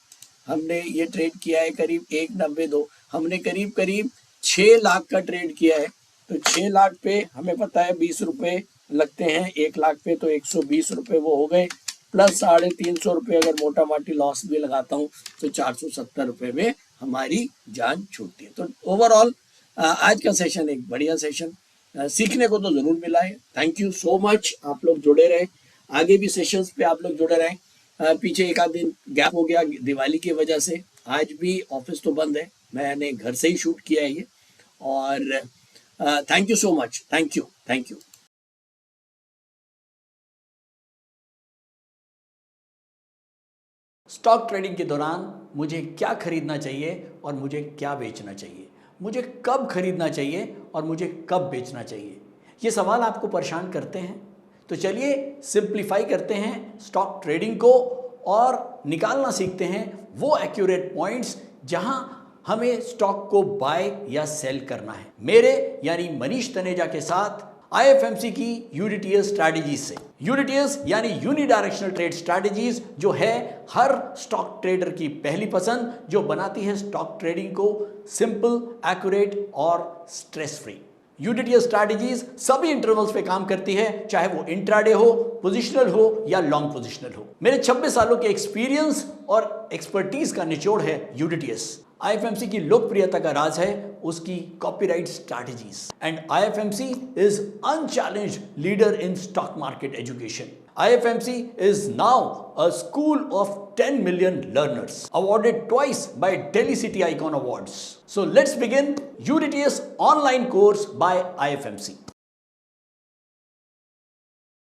हमने ये ट्रेड किया है करीब 192, हमने करीब करीब 6 लाख का ट्रेड किया है। तो 6 लाख पे हमें पता है 20 रुपए लगते हैं, 1 लाख पे तो 120 रुपए वो हो गए, प्लस 350 रुपये अगर मोटा माटी लॉस भी लगाता हूँ तो 470 रुपये में हमारी जान छूटती है। तो ओवरऑल आज का सेशन एक बढ़िया सेशन, सीखने को तो जरूर मिला है। थैंक यू सो मच, आप लोग जुड़े रहे, आगे भी सेशंस पे आप लोग जुड़े रहे। पीछे एक आध दिन गैप हो गया दिवाली की वजह से, आज भी ऑफिस तो बंद है, मैंने घर से ही शूट किया है ये। और thank you so much, thank you, thank you. Stock trading के दौरान मुझे क्या खरीदना चाहिए और मुझे क्या बेचना चाहिए, मुझे कब खरीदना चाहिए और मुझे कब बेचना चाहिए, ये सवाल आपको परेशान करते हैं। तो चलिए सिंप्लीफाई करते हैं स्टॉक ट्रेडिंग को और निकालना सीखते हैं वो एक्यूरेट पॉइंट्स जहां हमें स्टॉक को बाय या सेल करना है। मेरे यानी मनीष तनेजा के साथ IFMC की यूडीटीएस स्ट्रैटेजीज से। यूडीटीएस यानी यूनिडायरेक्शनल ट्रेड स्ट्रैटेजीज, जो है हर स्टॉक ट्रेडर की पहली पसंद, जो बनाती है स्टॉक ट्रेडिंग को सिंपल, एक्यूरेट और स्ट्रेस फ्री। यूडीटीएस स्ट्रैटेजीज सभी इंटरवल्स पे काम करती है, चाहे वो इंट्राडे हो, पोजिशनल हो या लॉन्ग पोजिशनल हो। मेरे 26 सालों के एक्सपीरियंस और एक्सपर्टीज का निचोड़ है यूडीटीएस। IFMC की लोकप्रियता का राज है उसकी copyright strategies, and IFMC is unchallenged leader in stock market education. IFMC is now a school of 10 million learners, awarded twice by Delhi City Icon Awards. So let's begin UDTS online course by IFMC.